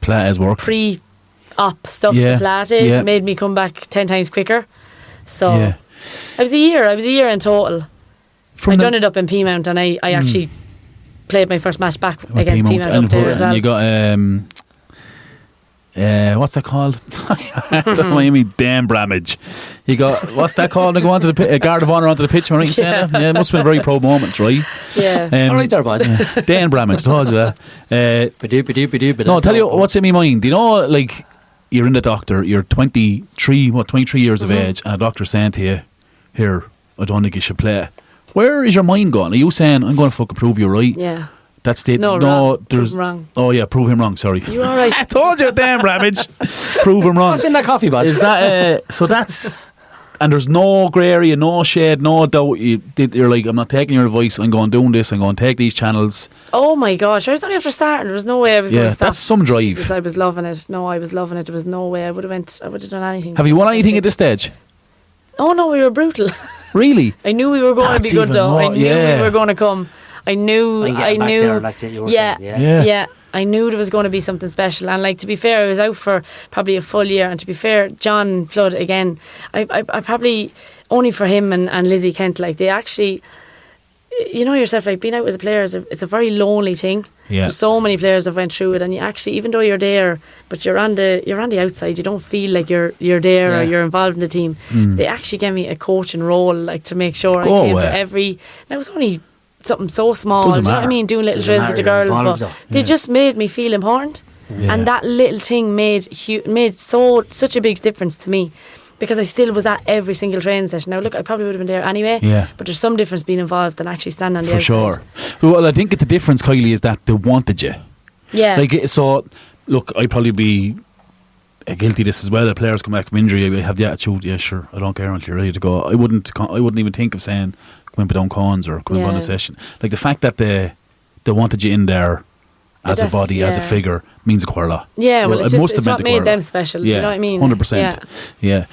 A: Pilates work.
C: Pre-op stuff, the Pilates, made me come back 10 times quicker. So I was a year in total. I done it up in Peamount, and I actually played my first match back against Peamount up there as well.
A: And you got what's that called? Don't mind me, damn Bramage. You got, what's that called? To go onto the guard of honour onto the pitch. Right? It must have been a very proud moment, right?
C: Yeah.
B: All right there, bud.
A: Dan Bramage, told you that. No, I'll tell you what's in my mind. You know, like, you're in the doctor, you're 23 years of age, and a doctor's saying to you, here, I don't think you should play. Where is your mind going? Are you saying, I'm going to fucking prove you right?
C: Yeah.
A: That's it.
C: No,
A: there's
C: wrong.
A: Oh yeah, prove him wrong. Sorry.
C: You all right?
A: I told you, damn Ramage. Prove him wrong.
B: What's in that coffee, bud?
A: Is that so? That's, and there's no grey area, no shade, no doubt. You're like, I'm not taking your advice. I'm going doing this. I'm going to take these channels.
C: Oh my gosh! I was only after starting. There was no way I was going to stop.
A: That's some drive.
C: Jesus, I was loving it. No, I was loving it. There was no way I would have done anything.
A: Have you won anything at this stage?
C: Oh no, we were brutal.
A: Really?
C: I knew we were going to be good though. I knew we were going to come. I knew.
B: That's it,
C: yeah. I knew there was going to be something special. And like, to be fair, I was out for probably a full year. And to be fair, John Flood again, I only for him and Lizzie Kent, like they actually, you know yourself, like being out as a player it's a very lonely thing.
A: Yeah.
C: There's so many players that went through it, and you actually, even though you're there, but you're on the outside, you don't feel like you're there or you're involved in the team. They actually gave me a coaching role, like to make sure I came to every. Now it was only something so small, do you know what I mean? Doing little drills with the girls, but they just made me feel important, and that little thing made such a big difference to me. Because I still was at every single training session. Now, look, I probably would have been there anyway. Yeah. But there's some difference being involved than actually standing on the outside.
A: For sure. Well, I think the difference, Kylie, is that they wanted you.
C: Yeah.
A: Like, so, look, I'd probably be guilty of this as well. The players come back from injury, I have the attitude, yeah, sure, I don't care until you're ready to go. I wouldn't even think of saying, come in put down cons or come in on a session. Like, the fact that they wanted you in there as a body, as a figure, means quite a lot.
C: Yeah, well, it's what made them special. Yeah, do you know what I mean?
A: 100%. Yeah.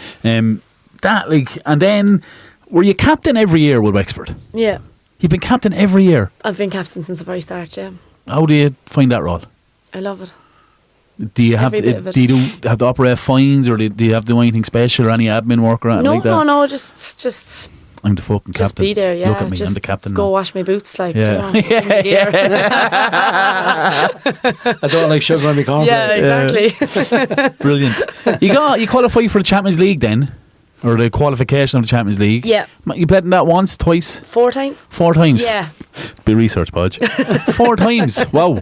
A: That, like, and then, were you captain every year with Wexford?
C: Yeah.
A: You've been captain every year?
C: I've been captain since the very start, yeah.
A: How do you find that role?
C: I love it.
A: Do you have to operate fines, or do you have to do anything special or any admin work or anything like that?
C: No, just
A: I'm the fucking captain.
C: Just be there, yeah.
A: Look at me, I'm the captain
C: go
A: now.
C: wash my boots, like,
A: yeah.
C: you know.
B: I don't like sugar on my cornflakes.
C: Yeah, exactly.
A: Brilliant. You qualify for the Champions League then? Or the qualification of the Champions League?
C: Yeah.
A: You played in that once, twice?
C: 4 times.
A: 4 times?
C: Yeah.
A: Bit of research, Podge. 4 times, wow.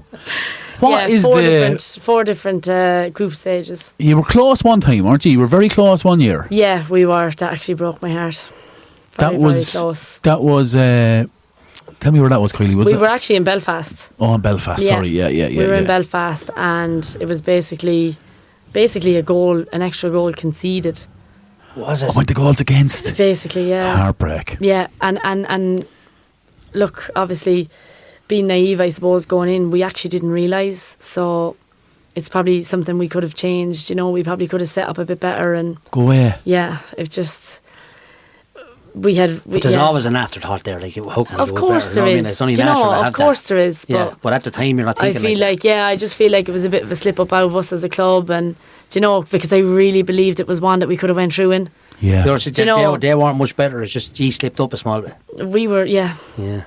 A: What is
C: four different group stages.
A: You were close one time, weren't you? You were very close one year.
C: Yeah, we were. That actually broke my heart. Very close.
A: That was. Tell me where that was, Kylie.
C: We were actually in Belfast.
A: Oh, in Belfast. Yeah. Sorry, yeah.
C: We were in Belfast, and it was basically an extra goal conceded.
B: Was it?
A: Oh, the goals against.
C: Basically, yeah.
A: Heartbreak.
C: Yeah, and look, obviously, being naive, I suppose, going in, we actually didn't realise. So it's probably something we could have changed. You know, we probably could have set up a bit better and
A: go away.
C: Yeah, it just. But
B: there's always an afterthought there, like how can we do it better?
C: There is.
B: I mean, it's only natural to have
C: of course there is.
B: Yeah, but at the time you're not thinking.
C: I just feel like it was a bit of a slip up out of us as a club, and because I really believed it was one that we could have went through in.
A: Yeah,
B: they weren't much better. It's just you slipped up a small bit.
C: We were, yeah. Them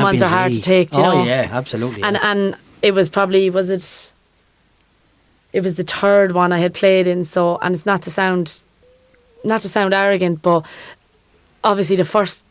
C: ones are hard to take. Do you know?
B: Yeah, absolutely.
C: And it was probably it was the third one I had played in. So, and it's not to sound arrogant, but obviously the first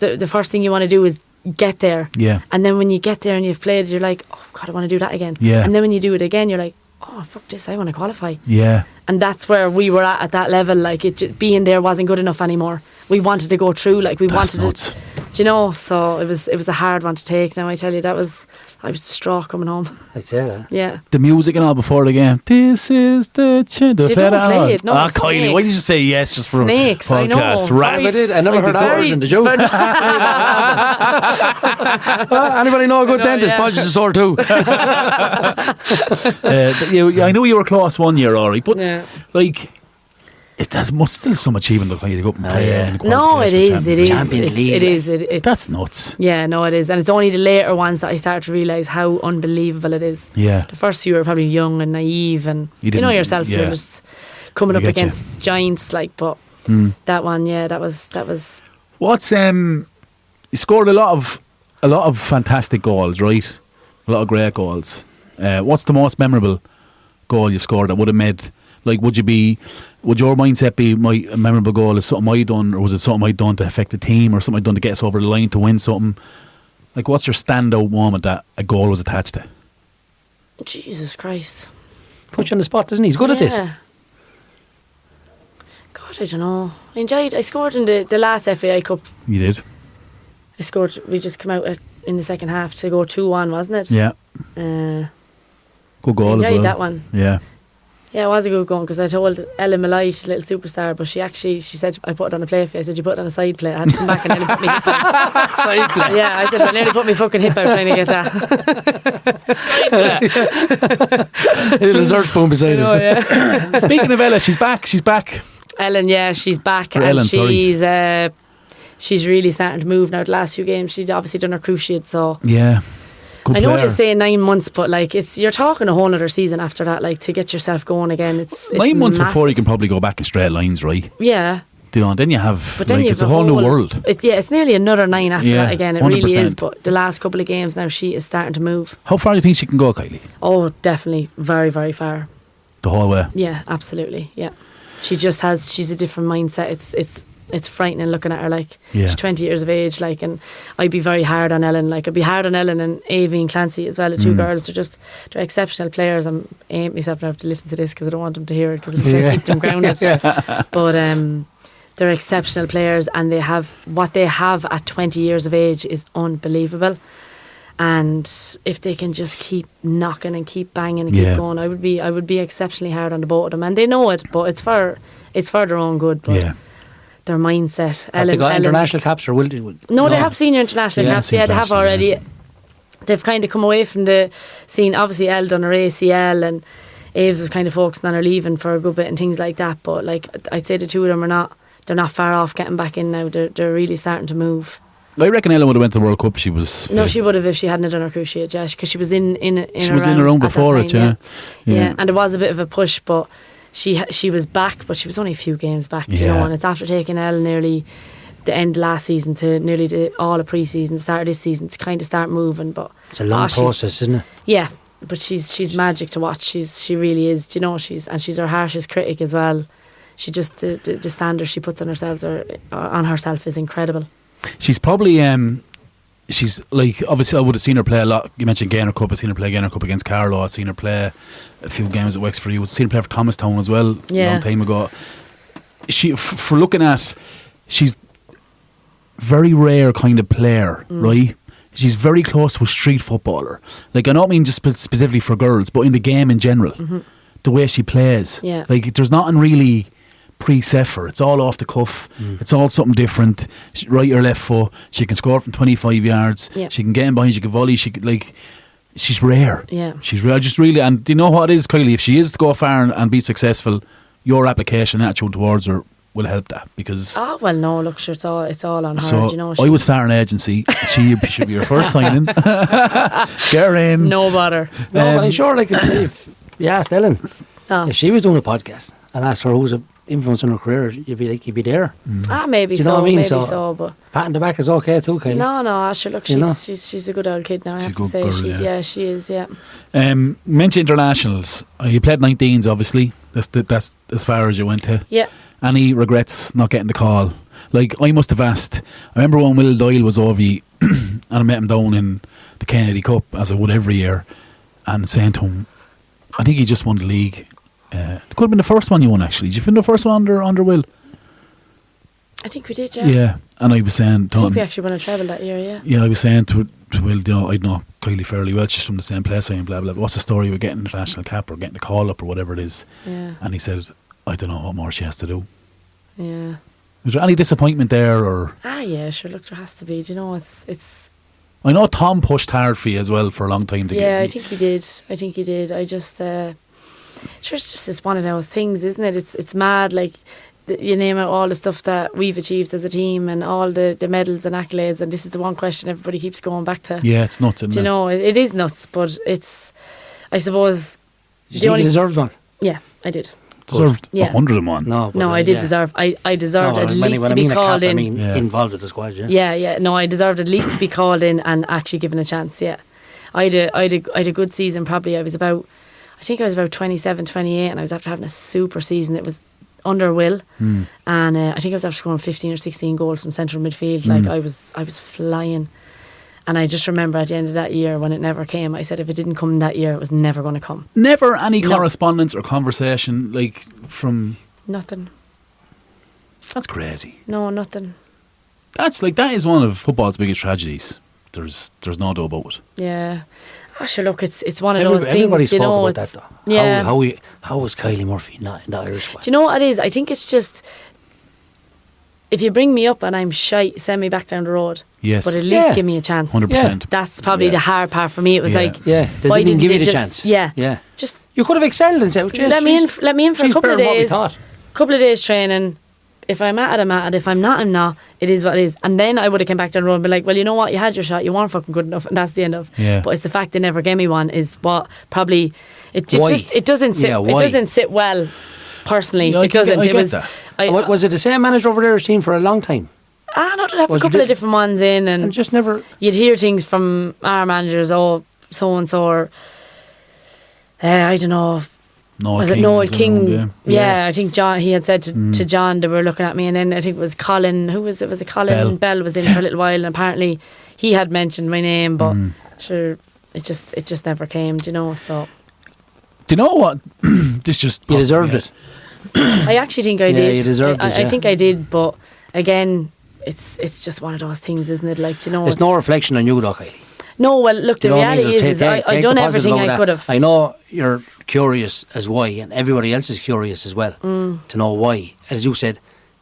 C: thing you want to do is get there. Yeah. And then when you get there and you've played, you're like, oh God, I want to do that again. Yeah. And then when you do it again, you're like, oh fuck this, I want to qualify. Yeah. And that's where we were at that level. Like being there wasn't good enough anymore. We wanted to go through. Like
A: That's
C: wanted
A: nuts.
C: to. So it was a hard one to take. Now I tell you, I was distraught coming home.
B: I'd say that.
C: Yeah.
A: The music and all before the game. This is the
C: They don't play it. No,
A: Kylie, why did you say yes just for
C: Snakes,
A: podcast?
B: I never heard that version. Did you? Anybody know a good dentist? Podge is a sore too.
A: I know you were close one year, alright, but like. It must still some achievement look like you go up and play.
C: No, it is.
B: Champions League.
C: It is.
A: That's nuts.
C: Yeah, no, it is. And it's only the later ones that I start to realise how unbelievable it is. Yeah. The first few were probably young and naive, and you know yourself, you're just coming up against giants, like. But that one, that was.
A: What's you scored a lot of fantastic goals, right? A lot of great goals. What's the most memorable goal you've scored that would have made? Like, would your mindset be a memorable goal is something I done, or was it something I done to affect the team, or something I done to get us over the line to win something? Like, what's your standout moment that a goal was attached to?
C: Jesus Christ.
B: Put you on the spot, doesn't he? He's good at this.
C: God, I don't know. I scored in the last FAI Cup.
A: You did?
C: I scored, we just came out in the second half to go 2-1, wasn't it?
A: Yeah. Good goal as well.
C: I enjoyed that one.
A: Yeah.
C: Yeah, it was a good one, because I told Ellen Malloy, she's a little superstar, but she said I put it on a play for you. I said, you put it on a side play. I had to come back and nearly put me hip out.
B: Side play?
C: Yeah, I said, I nearly put me fucking hip out trying to get that.
B: A little dessert spoon beside
C: her. Yeah.
A: Speaking of Ella, she's back.
C: Ellen, yeah, she's back.
A: Or
C: and
A: Ellen,
C: she's really starting to move now the last few games. She'd obviously done her cruciate, so...
A: Yeah. Good
C: I know
A: player.
C: they say 9 months, but like you're talking a whole other season after that, like to get yourself going again. It's
A: 9 months
C: massive.
A: before you can probably go back in straight lines, right?
C: Yeah,
A: You know, and then you have,
C: But then
A: like,
C: you
A: it's
C: have
A: a whole new world.
C: It's nearly another 9 after
A: Yeah,
C: that again. It really
A: 100%.
C: is. But the last couple of games now, she is starting to move.
A: How far do you think she can go, Kylie?
C: Oh, definitely, very, very far.
A: The whole way?
C: Yeah, absolutely. Yeah, she's a different mindset. It's frightening looking at her. Like,
A: Yeah.
C: she's 20 years of age. Like, and I'd be very hard on Ellen. Like, I'd be hard on Ellen and Avi and Clancy as well. The two girls, they're exceptional players. I'm aiming myself to have to listen to this because I don't want them to hear it because I'm trying to keep them grounded. But they're exceptional players, and what they have at 20 years of age is unbelievable. And if they can just keep knocking and keep banging and keep going, I would be exceptionally hard on the both of them, and they know it. But it's for their own good. But their mindset.
B: Have they got international caps or will they?
C: No, they have senior international caps. Yeah, they have already. Yeah. They've kind of come away from the scene. Obviously, Elle done her ACL, and Aves was kind of focusing on her leaving for a good bit and things like that. But like, I'd say the two of them they're not far off getting back in now. They're really starting to move.
A: I reckon Ellen would have went to the World Cup. She was
C: no, she would have if she hadn't done her cruciate, because she was in
A: she was in her own before it,
C: yeah, and there was a bit of a push, but she was back, but she was only a few games back, you know, and it's after taking Elle nearly the end of last season to nearly all of pre-season, the start of this season to kind of start moving. But
B: it's a long process, isn't it? Yeah,
C: but she's magic to watch. She really is. You know, she's her harshest critic as well. She just the standards she puts on herself is incredible.
A: She's probably she's like, obviously I would have seen her play a lot. You mentioned Gaynor Cup. I've seen her play Gaynor Cup against Carlow. I've seen her play a few games at Wexford. I've seen her play for Thomastown as well a long time ago. She for looking at, she's very rare kind of player, right? She's very close to a street footballer. Like, I don't mean just specifically for girls, but in the game in general, the way she plays.
C: Yeah.
A: Like, there's nothing really preset for. It's all off the cuff. It's all something different. Right or left foot. She can score from 25 yards.
C: Yeah.
A: She can get in behind. She can volley. She could, like, she's rare.
C: Yeah.
A: She's rare. Just really, and do you know what it is, Kylie? If she is to go far and be successful, your application attitude towards her will help that, because
C: no, look, sure, it's all on her.
A: so
C: you know,
A: I would start an agency. She should be your first signing. Get her in.
C: No bother.
B: No, but I'm sure, like, if you asked Ellen if she was doing a podcast and asked her who's an influence in her career, you'd be there.
C: Maybe
B: do you know
C: so.
B: what I mean?
C: Maybe
B: so,
C: so, but
B: patting the back is okay too, kind of.
C: No, sure, look, she's a good old kid now. I have to say,
A: girl,
C: she is. Yeah.
A: Mention internationals. You played 19s, obviously. That's as far as you went to.
C: Yeah.
A: Any regrets not getting the call? Like, I must have asked. I remember when Will Doyle was over, and I met him down in the Kennedy Cup, as I would every year, and saying to him, I think he just won the league. It could have been the first one you won, actually. Did you win the first one under Will?
C: I think we did, yeah.
A: Yeah, and I was saying to him,
C: I think we actually won a treble that year, yeah.
A: Yeah, I was saying to Will, you know, I'd know Kylie fairly well, she's from the same place, and blah, blah, blah. What's the story with getting an international cap or getting the call up or whatever it is?
C: Yeah.
A: And he said, I don't know what more she has to do.
C: Yeah.
A: Was there any disappointment there, or?
C: Yeah, sure, look, there has to be. Do you know, it's
A: I know Tom pushed hard for you as well for a long time to get.
C: Yeah, I think he did. I just sure, it's just one of those things, isn't it? It's mad, like, you name out all the stuff that we've achieved as a team and all the medals and accolades, and this is the one question everybody keeps going back to.
A: Yeah, it's nuts, isn't it?
C: You know, it is nuts, but it's, I suppose,
B: Did you think you deserved one?
C: Yeah, I did.
A: Deserved
C: 101.
B: No,
C: I did deserve. I deserved at least to be called in.
B: Involved with the squad.
C: Yeah. No, I deserved at least to be called in and actually given a chance. Yeah, I had a good season. Probably I think I was about 27, 28, and I was after having a super season. It was under Will, and I think I was after scoring 15 or 16 goals from central midfield. Like, I was flying. And I just remember at the end of that year when it never came, I said if it didn't come that year, it was never going to come.
A: Never any correspondence or conversation, like, from...
C: Nothing.
A: That's crazy.
C: No, nothing.
A: That is one of football's biggest tragedies. There's no doubt about it.
C: Yeah. Sure, look, it's one of those things, you know.
B: About that, though. Yeah. How was Kylie Murphy not in the Irish squad?
C: Do you know what it is? I think it's just... If you bring me up and I'm shy, send me back down the road.
A: Yes.
C: But at least give me a chance.
A: 100%. Yeah.
C: That's probably the hard part for me. It was like,
B: why didn't give you the chance?
C: Yeah. Just
B: you could have excelled and said,
C: let me in for a couple of days. Couple of days training. If I'm at it, I'm at it. If I'm not, I'm not. It is what it is. And then I would have come back down the road and be like, well, you know what? You had your shot. You weren't fucking good enough. And that's the end of.
A: Yeah.
C: But it's the fact they never gave me one is what probably it doesn't sit. It doesn't sit well. Personally,
A: yeah,
C: it doesn't.
B: Was it the same manager over there as team for a long time?
C: No, they'd have a couple of different ones in, and
B: just never.
C: You'd hear things from our managers, so and so, or I don't know. Was it Noel King? Yeah, I think John. He had said to John they were looking at me, and then I think it was Colin. Who was it? Was it Colin Bell was in for a little while, and apparently he had mentioned my name, but sure, it just never came. Do you know? So.
A: Do you know what? This just
B: you deserved it.
C: I actually think I did.
B: You deserved it.
C: I think I did, but again, it's just one of those things, isn't it? Like, you know,
B: it's no reflection on you, though, Kylie.
C: No, well, look, the reality is I done everything I could have.
B: I know you're curious as why, and everybody else is curious as well to know why. As you said,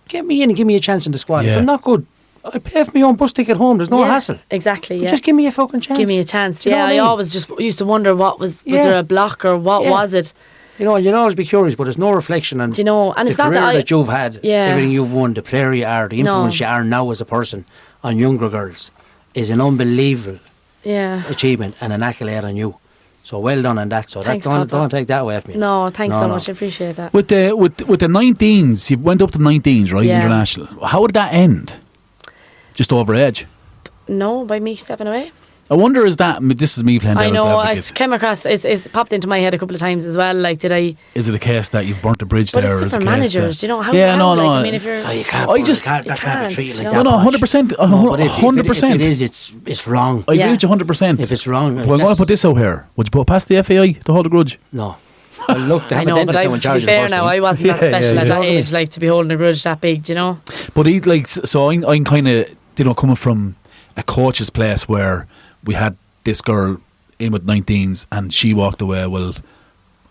B: get me in and give me a chance in the squad. If I'm not good, I pay for my own bus ticket home. There's no hassle.
C: Exactly.
B: Just give me a fucking chance.
C: Give me a chance. Yeah, I always just used to wonder what was there a block or what was it.
B: You know, you'll always be curious, but there's no reflection on.
C: Do you know? And
B: the
C: it's not
B: career
C: that
B: you've had, everything you've won, the player you are, the influence you are now as a person on younger girls is an unbelievable achievement and an accolade on you. So well done on that. So
C: thanks,
B: don't take that away from me.
C: No, thanks so much. I appreciate that.
A: With the 19s, you went up to 19s, right?
C: Yeah.
A: International. How did that end? Just over edge?
C: No, by me stepping away.
A: I wonder, is that, this is me playing devil's advocate.
C: It's came across, it's popped into my head a couple of times as well. Like,
A: is it a case that you've burnt the bridge
C: but
A: there?
C: But it's different managers, do you know? How, I mean, if you're...
B: you can't, that can't be treated like that.
A: No, 100%. 100%.
B: If it is, it's wrong.
A: I agree with you 100%.
B: If it's wrong...
A: Well, I'm going to put this out here. Would you put it past the FAI to hold a grudge?
B: No. Well, look,
C: I know, but to be fair now, I wasn't that special at that age, like, to be holding a grudge that big, do you know?
A: But I'm kind of, coming from a coach's place where we had this girl in with 19s and she walked away. Well,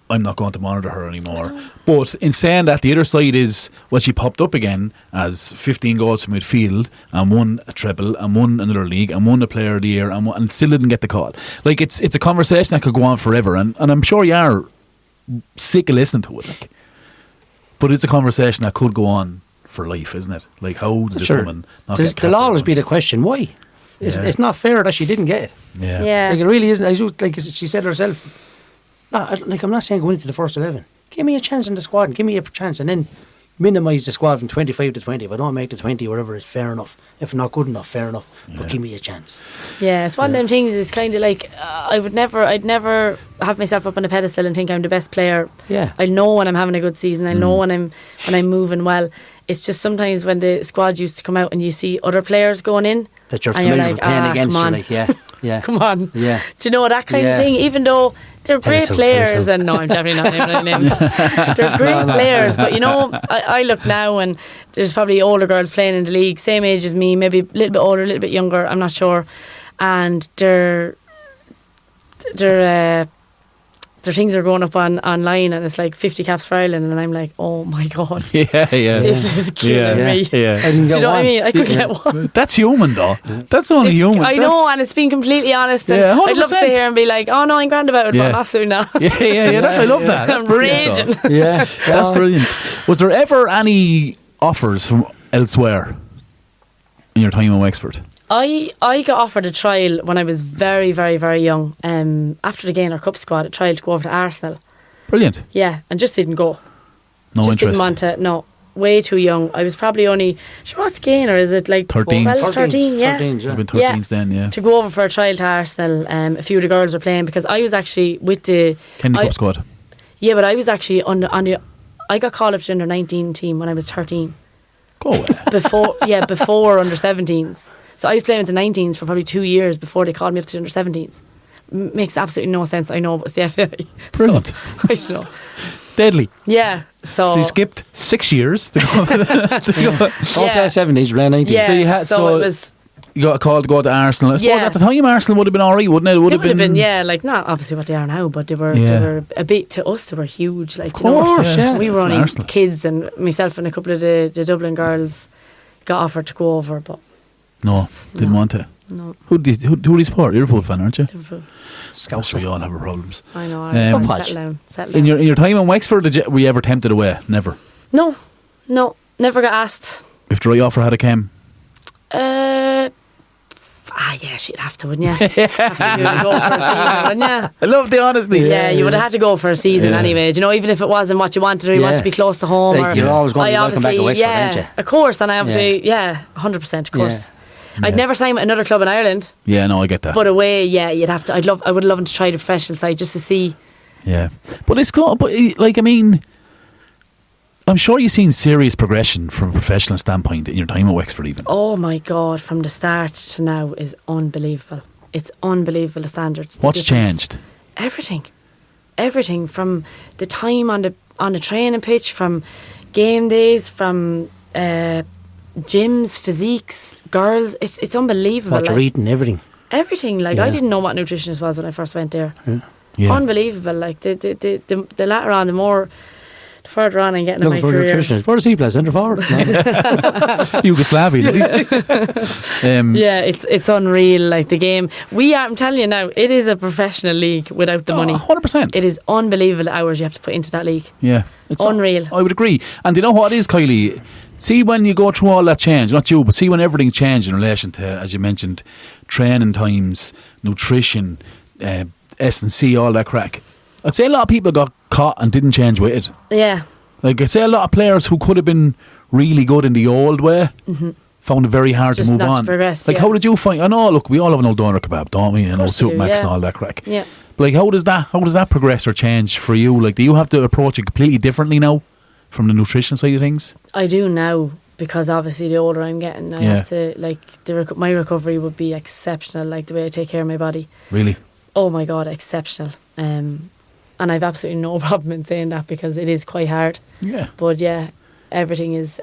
A: I'm not going to monitor her anymore. But in saying that, the other side is, well, she popped up again as 15 goals from midfield and won a treble and won another league and won the player of the year and still didn't get the call. Like, it's a conversation that could go on forever, and I'm sure you are sick of listening to it. Like. But it's a conversation that could go on for life, isn't it? Like, how did this woman not get
B: there'll always be the question, why? It's not fair that she didn't get it.
C: Yeah.
B: Like, it really isn't. Like she said herself, I'm not saying go into the first 11. Give me a chance in the squad and give me a chance, and then minimise the squad from 25 to 20. If I don't make the 20, whatever, is fair enough. If not good enough, fair enough. But give me a chance.
C: Yeah, it's one of them things. It's kind of like I'd never have myself up on a pedestal and think I'm the best player.
B: Yeah,
C: I know when I'm having a good season. I know when I'm moving well. It's just sometimes when the squads used to come out and you see other players going in
B: that you're familiar with playing against. You're like, yeah,
C: come on,
B: yeah.
C: Do you know that kind of thing? Even though they're great players, and no, I'm definitely not naming any names. They're great players, but you know, I look now and there's probably older girls playing in the league, same age as me, maybe a little bit older, a little bit younger. I'm not sure, and their things are going up online, and it's like 50 caps for Ireland, and I'm like, oh my god, this is killing me. Do you know what I mean? I couldn't get one.
A: That's human, though. That's only human.
C: I know, and it's being completely honest. And I'd love to sit here and be like, oh no, I'm grand about it, but I'm absolutely not.
A: I love that. That's
C: I'm raging.
A: That's brilliant. Was there ever any offers from elsewhere in your time in Wexford?
C: I got offered a trial when I was very, very, very young. After the Gaynor Cup squad, a trial to go over to Arsenal.
A: Brilliant.
C: Yeah, and just didn't go.
A: No
C: just
A: interest.
C: Didn't want to. No, way too young. I was probably only. Sure, what's Gaynor? Is it like
A: 13?
C: 13, yeah.
B: 13s, yeah.
A: You've been 13s then, yeah.
C: To go over for a trial to Arsenal. A few of the girls were playing because I was actually with the
A: Kennedy Cup squad.
C: Yeah, but I was actually on the. I got called up to the under 19 team when I was 13.
A: Go away.
C: Before under 17s. So I was playing with the 19s for probably 2 years before they called me up to the under 17s. Makes absolutely no sense. I know, but it's the FA.
A: Brilliant.
C: So, I don't know.
A: Deadly.
C: Yeah. So
A: you skipped 6 years to go.
B: Play 70s, play 90s.
C: Yeah.
A: So you had
C: it was.
A: You got a call to go to Arsenal. I suppose at the time Arsenal would have been alright, wouldn't it? It would have been,
C: like not obviously what they are now, but they were a bit, to us they were huge. Like,
A: of course,
C: we were only
A: Arsenal
C: kids, and myself and a couple of the Dublin girls got offered to go over, but didn't want to. No.
A: Who do you support? You're a Liverpool fan, aren't you?
C: Liverpool.
A: Scouts, we all have our problems.
C: I know. Settle down.
A: In your time in Wexford, were you ever tempted away? Never.
C: No, never got asked.
A: If the right offer had come.
C: yeah, she'd have to, wouldn't you? Have to go for a season, wouldn't you?
A: I love the honesty.
C: Yeah, you would have had to go for a season
A: Yeah.
C: anyway. Do you know, even if it wasn't what you wanted or you wanted to be close to home.
B: Like,
C: or
B: you're always going to be welcome back at
C: obviously,
B: Wexford, aren't you?
C: Of course, and I obviously, 100%, of course. I'd never sign with another club in Ireland,
A: Yeah, no, I get that.
C: but away, you'd have to. I would love to try the professional side just to see.
A: Yeah, but it's close. But like, I mean, I'm sure you've seen serious progression from a professional standpoint in your time at Wexford, even.
C: Oh my God, from the start to now is unbelievable. It's unbelievable, the standards.
A: What's changed?
C: Everything from the time on the training pitch, from game days, from gyms, physiques, girls. It's unbelievable.
B: What you're eating, everything.
C: Everything. Like, I didn't know what nutritionist was when I first went there.
A: Yeah.
C: Unbelievable. Like the latter on, the further on I'm getting in my
B: Looking for a
C: career.
B: nutritionist. Where does he play? Centre forward? No.
A: Yugoslavian, is he?
C: Yeah, it's unreal. Like the game, I'm telling you now, it is a professional league without the money.
A: 100%.
C: It is unbelievable the hours you have to put into that league.
A: Yeah, it's
C: Unreal.
A: I would agree. And do you know what it is, Kylie? See, when you go through all that change, not you, but see when everything changed in relation to, as you mentioned, training times, nutrition, S&C, all that crack. I'd say a lot of people got caught and didn't change with it.
C: Yeah.
A: Like, I'd say a lot of players who could have been really good in the old way found it very hard
C: Just
A: to move
C: not to
A: on.
C: progress,
A: Like,
C: yeah.
A: how did you find? I know, look, we all have an old doner kebab, don't we? And old
C: course we do,
A: Supermax
C: yeah.
A: and all that crack.
C: Yeah.
A: But like, how does that progress or change for you? Like, do you have to approach it completely differently now from the nutrition side of things?
C: I do now, because obviously the older I'm getting, I have to, like, my recovery would be exceptional, like the way I take care of my body.
A: Really?
C: Oh my God, exceptional. And I've absolutely no problem in saying that, because it is quite hard.
A: Yeah.
C: But yeah, everything is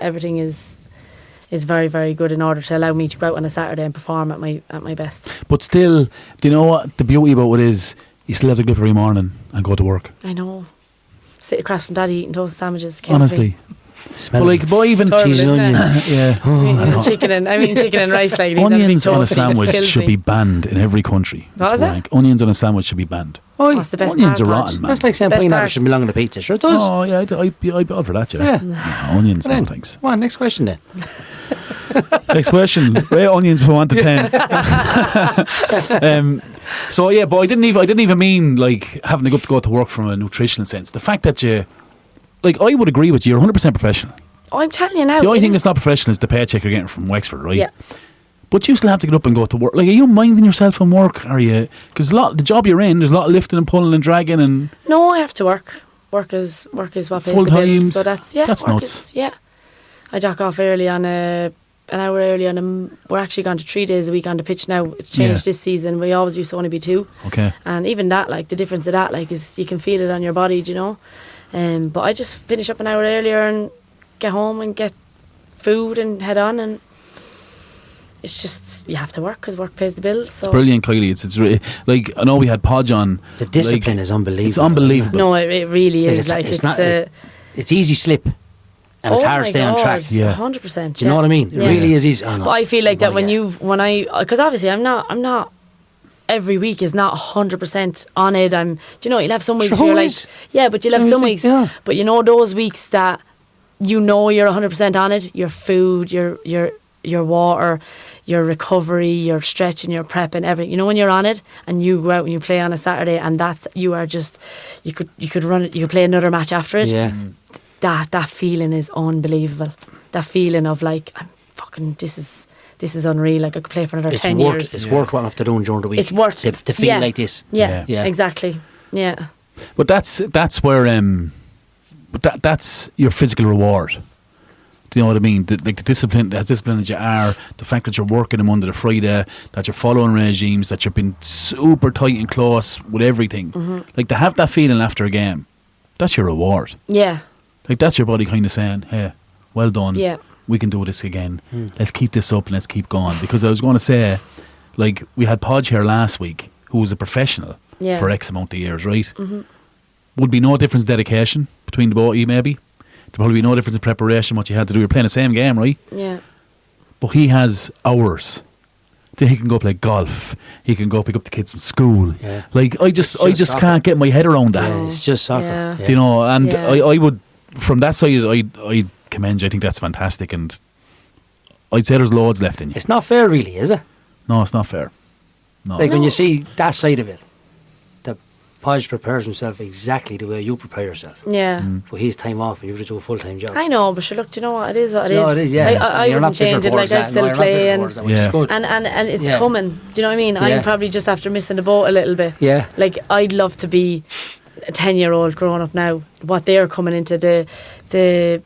C: very, very good in order to allow me to go out on a Saturday and perform at my best.
A: But still, do you know what the beauty about it is? You still have to get up every morning and go to work.
C: I know. Sit across from Daddy eating toasted sandwiches. kills me.
A: Honestly.
B: Smell
A: But like, boy, even
C: Terrible,
B: cheese and
C: isn't
B: onion.
C: it?
A: yeah.
C: I'm eating chicken and rice like these.
A: Onions on a sandwich should be banned in every country.
C: What
A: That's
C: is it?
A: rank. Onions on a sandwich should be banned.
B: Oh,
C: What's the best
A: Onions are
C: part,
A: rotten,
C: Podge?
A: man.
B: that's like saying
C: Best
B: pineapple
C: part.
B: should belong on the pizza. Sure it does.
A: Oh, yeah, I'd be all for that, yeah.
B: Yeah.
A: No, onions, no
B: Then,
A: thanks.
B: Come on, next question then.
A: Next question. Rate onions from 1 to 10. So yeah, but I didn't even mean like having to go to work from a nutritional sense. The fact that I would agree with you. You're 100% professional.
C: Oh, I'm telling you now.
A: The only
C: it
A: thing
C: is-
A: that's not professional is the paycheck you're getting from Wexford, right?
C: Yeah.
A: But you still have to get up and go to work. Like, are you minding yourself from work? Are you? Because the job you're in, there's a lot of lifting and pulling and dragging and.
C: No, I have to work. Work is what pays
A: Full
C: the bills.
A: times.
C: So that's
A: That's
C: work
A: nuts.
C: is, I dock off early on an hour early on we're actually gone to 3 days a week on the pitch now. It's changed this season. We always used to only be 2.
A: Okay.
C: And even that, like the difference of that, like is you can feel it on your body, do you know. But I just finish up an hour earlier and get home and get food and head on, and it's just you have to work because work pays the bills. So.
A: It's brilliant, Kylie. It's really, like, I know we had Podge on.
B: The discipline is unbelievable.
A: It's unbelievable.
C: No, it really is.
B: Like,
C: Like
B: it's not- It's easy slip, and it's hard to stay on track.
A: Yeah.
C: 100%.
B: Do you know what I mean? It really is easy. Oh, no.
C: But I feel like that because obviously I'm not. Every week is not 100% on it. You'll have some weeks
B: Sure,
C: where you're like,
B: always.
C: yeah, but you'll have some weeks.
B: Yeah.
C: But those weeks that you're 100% on it. Your food, your water, your recovery, your stretching, your prepping, everything. When you're on it and you go out and you play on a Saturday, and you could run it. You could play another match after it.
B: Yeah.
C: That feeling is unbelievable. That feeling of like, I'm fucking. This is unreal. Like I could play for another 10 years.
B: It's worth what I have to do during the week.
C: It's worth
B: to feel like this.
C: Yeah,
B: Yeah.
C: exactly. Yeah.
A: But that's where that's your physical reward. Do you know what I mean? The discipline, as disciplined as you are, the fact that you're working them under the Friday, that you're following regimes, that you've been super tight and close with everything.
C: Mm-hmm.
A: Like, to have that feeling after a game, that's your reward.
C: Yeah.
A: Like, that's your body kind of saying, hey, well done.
C: Yeah.
A: We can do this again. Let's keep this up and let's keep going. Because I was going to say, like, we had Podge here last week, who was a professional for X amount of years, right? Mm-hmm. Would be no difference in dedication between the both of you, maybe. There'd probably be no difference in preparation, what you had to do. You're playing the same game, right?
C: Yeah.
A: But he has hours. Then he can go play golf. He can go pick up the kids from school.
B: Yeah.
A: Like, I just
B: soccer.
A: can't get my head around that.
B: Yeah, it's just soccer.
C: Yeah.
A: Do you know? And
C: Yeah.
A: I would, from that side, I commend you. I think that's fantastic. And I'd say there's loads left in you.
B: It's not fair, really, is it?
A: No, it's not fair. No.
B: Like when you see that side of it, that Podge prepares himself exactly the way you prepare yourself.
C: Yeah.
B: For his time off, and you have to do a full-time job.
C: I know, but sure, look, do you know what? It is what it
B: No,
C: is.
B: it is, yeah.
C: I
B: You're not
C: wouldn't change
B: bitter
C: it. Like,
B: towards
C: I'd
B: that.
C: still
B: No, you're not
C: play.
B: bitter towards that, which is good.
C: And it's
B: Yeah.
C: coming. Do you know what I mean?
B: Yeah.
C: I'm probably just after missing the boat a little bit.
B: Yeah.
C: Like, I'd love to be a 10-year-old growing up now. What they're coming into, the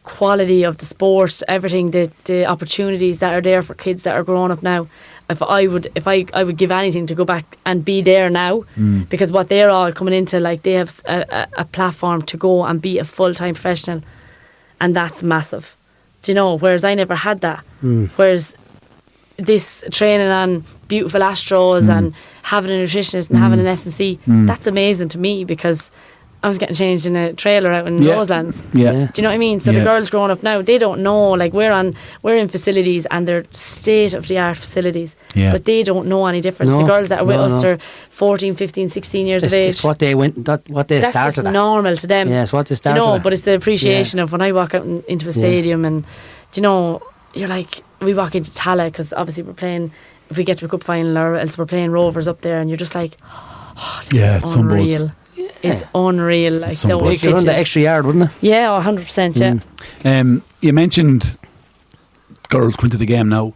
C: quality of the sport, everything, the opportunities that are there for kids that are growing up now. I would give anything to go back and be there now, because what they're all coming into, like, they have a platform to go and be a full-time professional, and that's massive. Do you know? Whereas I never had that. Whereas this training on beautiful Astros and having a nutritionist and having an S&C, that's amazing to me, because I was getting changed in a trailer out in Roselands.
A: Yeah.
C: Do you know what I mean? So the girls growing up now, they don't know. Like, we're in facilities, and they're state of the art facilities, but they don't know any difference.
B: No,
C: The girls that are with us
B: no.
C: are 14, 15, 16 years of age.
B: It's what they went. What they
C: That's
B: started
C: just
B: at.
C: normal to them.
B: Yeah, it's what they
C: Do
B: started
C: you know?
B: at.
C: But it's the appreciation of when I walk out into a stadium, and do you know, you're like, we walk into Tala, because obviously we're playing. If we get to a cup final, or else we're playing Rovers up there, and you're just like, this
A: it's
C: is
A: some buzz.
C: unreal. It's unreal. Like,
A: some
C: those
A: buzz.
B: Make it run
C: pitches.
B: the extra yard, wouldn't it?
C: Yeah, 100%. Yeah.
A: You mentioned girls going to the game now.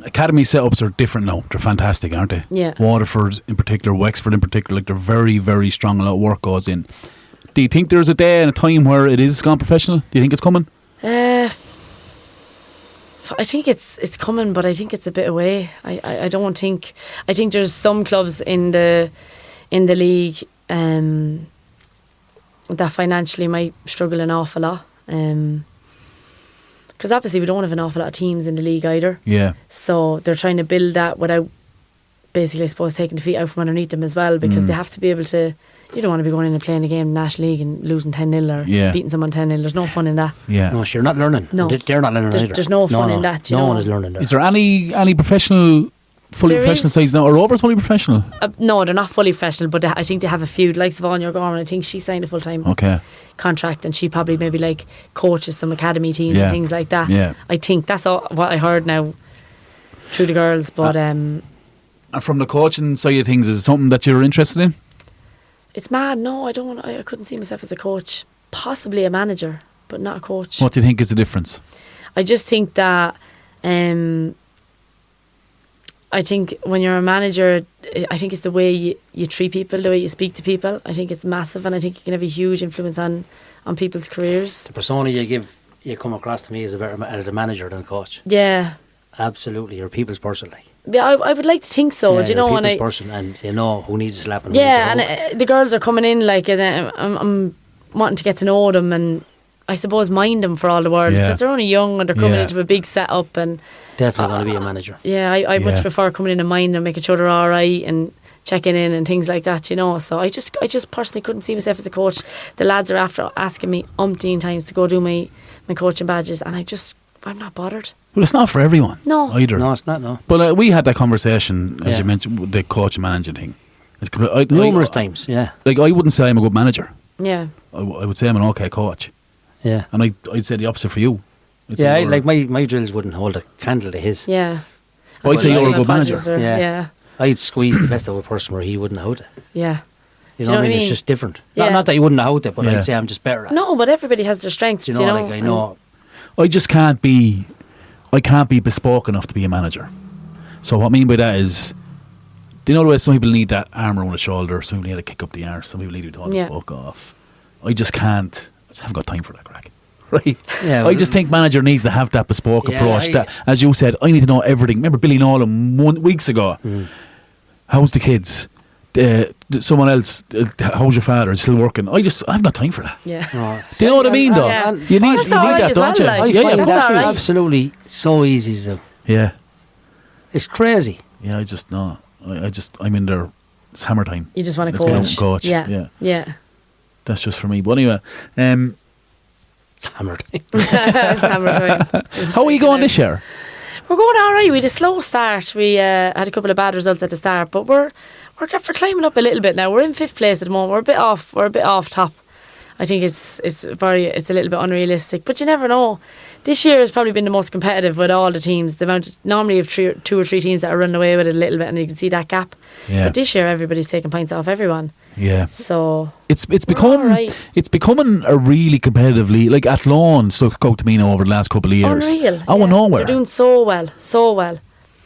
A: Academy setups are different now. They're fantastic, aren't they?
C: Yeah.
A: Waterford in particular, Wexford in particular, like, they're very, very strong. A lot of work goes in. Do you think there's a day and a time where it is gone professional? Do you think it's coming?
C: I think it's coming, but I think it's a bit away. I don't think. I think there's some clubs in the league that financially might struggle an awful lot. Because obviously we don't have an awful lot of teams in the league either.
A: Yeah.
C: So they're trying to build that without basically, I suppose, taking the feet out from underneath them as well, because they have to be able to. You don't want to be going in and playing a game in the National League and losing 10-0 or beating someone 10-0. There's no fun in that.
A: Yeah.
B: No, you're not learning.
C: No.
B: They're not learning either.
C: There's no fun in that. You
B: No
C: know?
B: one is learning there.
A: Is there any professional, fully
C: There
A: professional
C: is.
A: sides now? Are Rovers fully professional?
C: No, they're not fully professional, but I think they have a few. Likes of Anya Gorman, I think she signed a full-time
A: Okay.
C: contract, and she probably maybe like coaches some academy teams and things like that.
A: Yeah.
C: I think that's all what I heard now through the girls. But
A: And from the coaching side of things, is it something that you're interested in?
C: it's mad. No, I couldn't see myself as a coach. Possibly a manager, but not a coach.
A: What do you think is the difference?
C: I just think that I think when you're a manager, I think it's the way you treat people, the way you speak to people. I think it's massive, and I think you can have a huge influence on people's careers.
B: The persona you come across to me as a manager than a coach.
C: Yeah.
B: Absolutely, you're a people's person, like.
C: Yeah, I would like to think so.
B: Yeah,
C: do you know?
B: you're a
C: And
B: people's person, and you know who needs a slap and
C: yeah,
B: who
C: and
B: needs a hug.
C: the girls are coming in like, and I'm wanting to get to know them, and I suppose mind them for all the world, because they're only young and they're coming into a big setup, and
B: Definitely going to be a manager.
C: yeah, I much prefer coming in and mind them, making sure they're all right, and checking in and things like that, you know. So I just personally couldn't see myself as a coach. The lads are after asking me umpteen times to go do my coaching badges, and I'm not bothered.
A: Well, it's not for everyone.
C: No.
A: Either.
B: No, it's not, no.
A: But we had that conversation, as
B: Yeah.
A: you mentioned, with the coach and manager thing.
B: Numerous times, yeah.
A: Like, I wouldn't say I'm a good manager.
C: Yeah.
A: I would say I'm an okay coach.
B: Yeah.
A: And I'd say the opposite for you. I'd say
B: Yeah,
A: you're-
B: like my drills wouldn't hold a candle to his.
C: Yeah.
A: I'd say
C: Well,
A: you're a
C: my
A: good manager.
C: badges are-
B: Yeah.
C: Yeah.
B: I'd squeeze the best out of a person where he wouldn't hold it.
C: Yeah.
B: You
C: Do
B: know what I mean? It's just different.
C: Yeah.
B: Not that he wouldn't hold it, but
A: Yeah.
B: I'd say I'm just better at it.
C: No, but everybody has their strengths,
B: You know, like I
C: and-
B: know.
A: I just can't be bespoke enough to be a manager. So what I mean by that is, do you know the way some people need that arm around the shoulder, some people need to kick up the arse, some people need to be told
C: Yeah.
A: to fuck off. I just can't. I just haven't got time for that crack. Right?
B: Yeah,
A: I
B: well-
A: just think manager needs to have that bespoke
B: Yeah,
A: approach. That, as you said, I need to know everything. Remember Billy Nolan weeks ago? How's the kids? Someone else, how's your father? Is still working? I haven't got time for that.
C: Yeah.
B: No.
A: Do you know what I mean, though?
C: Yeah.
A: You need,
C: That's
A: you
C: all
A: need
C: right
A: that,
C: as
A: don't
C: well,
A: you?
C: like.
B: I
A: yeah,
B: find
A: of
C: that's
A: course
C: all
A: it
C: right.
A: is.
B: absolutely so easy to do.
A: Yeah,
B: It's crazy.
A: yeah. I just no. I'm in there. It's hammer time.
C: You just want to
A: Let's get out
C: coach.
A: and coach.
C: Yeah.
A: Yeah.
C: Yeah.
A: That's just for me. But anyway,
B: It's hammered.
C: It's hammer time.
A: how are you going this year?
C: We're going all right. We had a slow start. We had a couple of bad results at the start, but we're after climbing up a little bit now. We're in 5th place at the moment. We're a bit off top. I think it's a little bit unrealistic. But you never know. This year has probably been the most competitive with all the teams. The amount normally you have 2 or 3 teams that are running away with it a little bit, and you can see that gap.
A: Yeah.
C: But this year everybody's taking points off everyone.
A: Yeah.
C: So
A: it's becoming a really competitive league. Like Athlone stuck out to me now over the last couple of years.
C: Unreal.
A: Out of nowhere.
C: They're doing so well.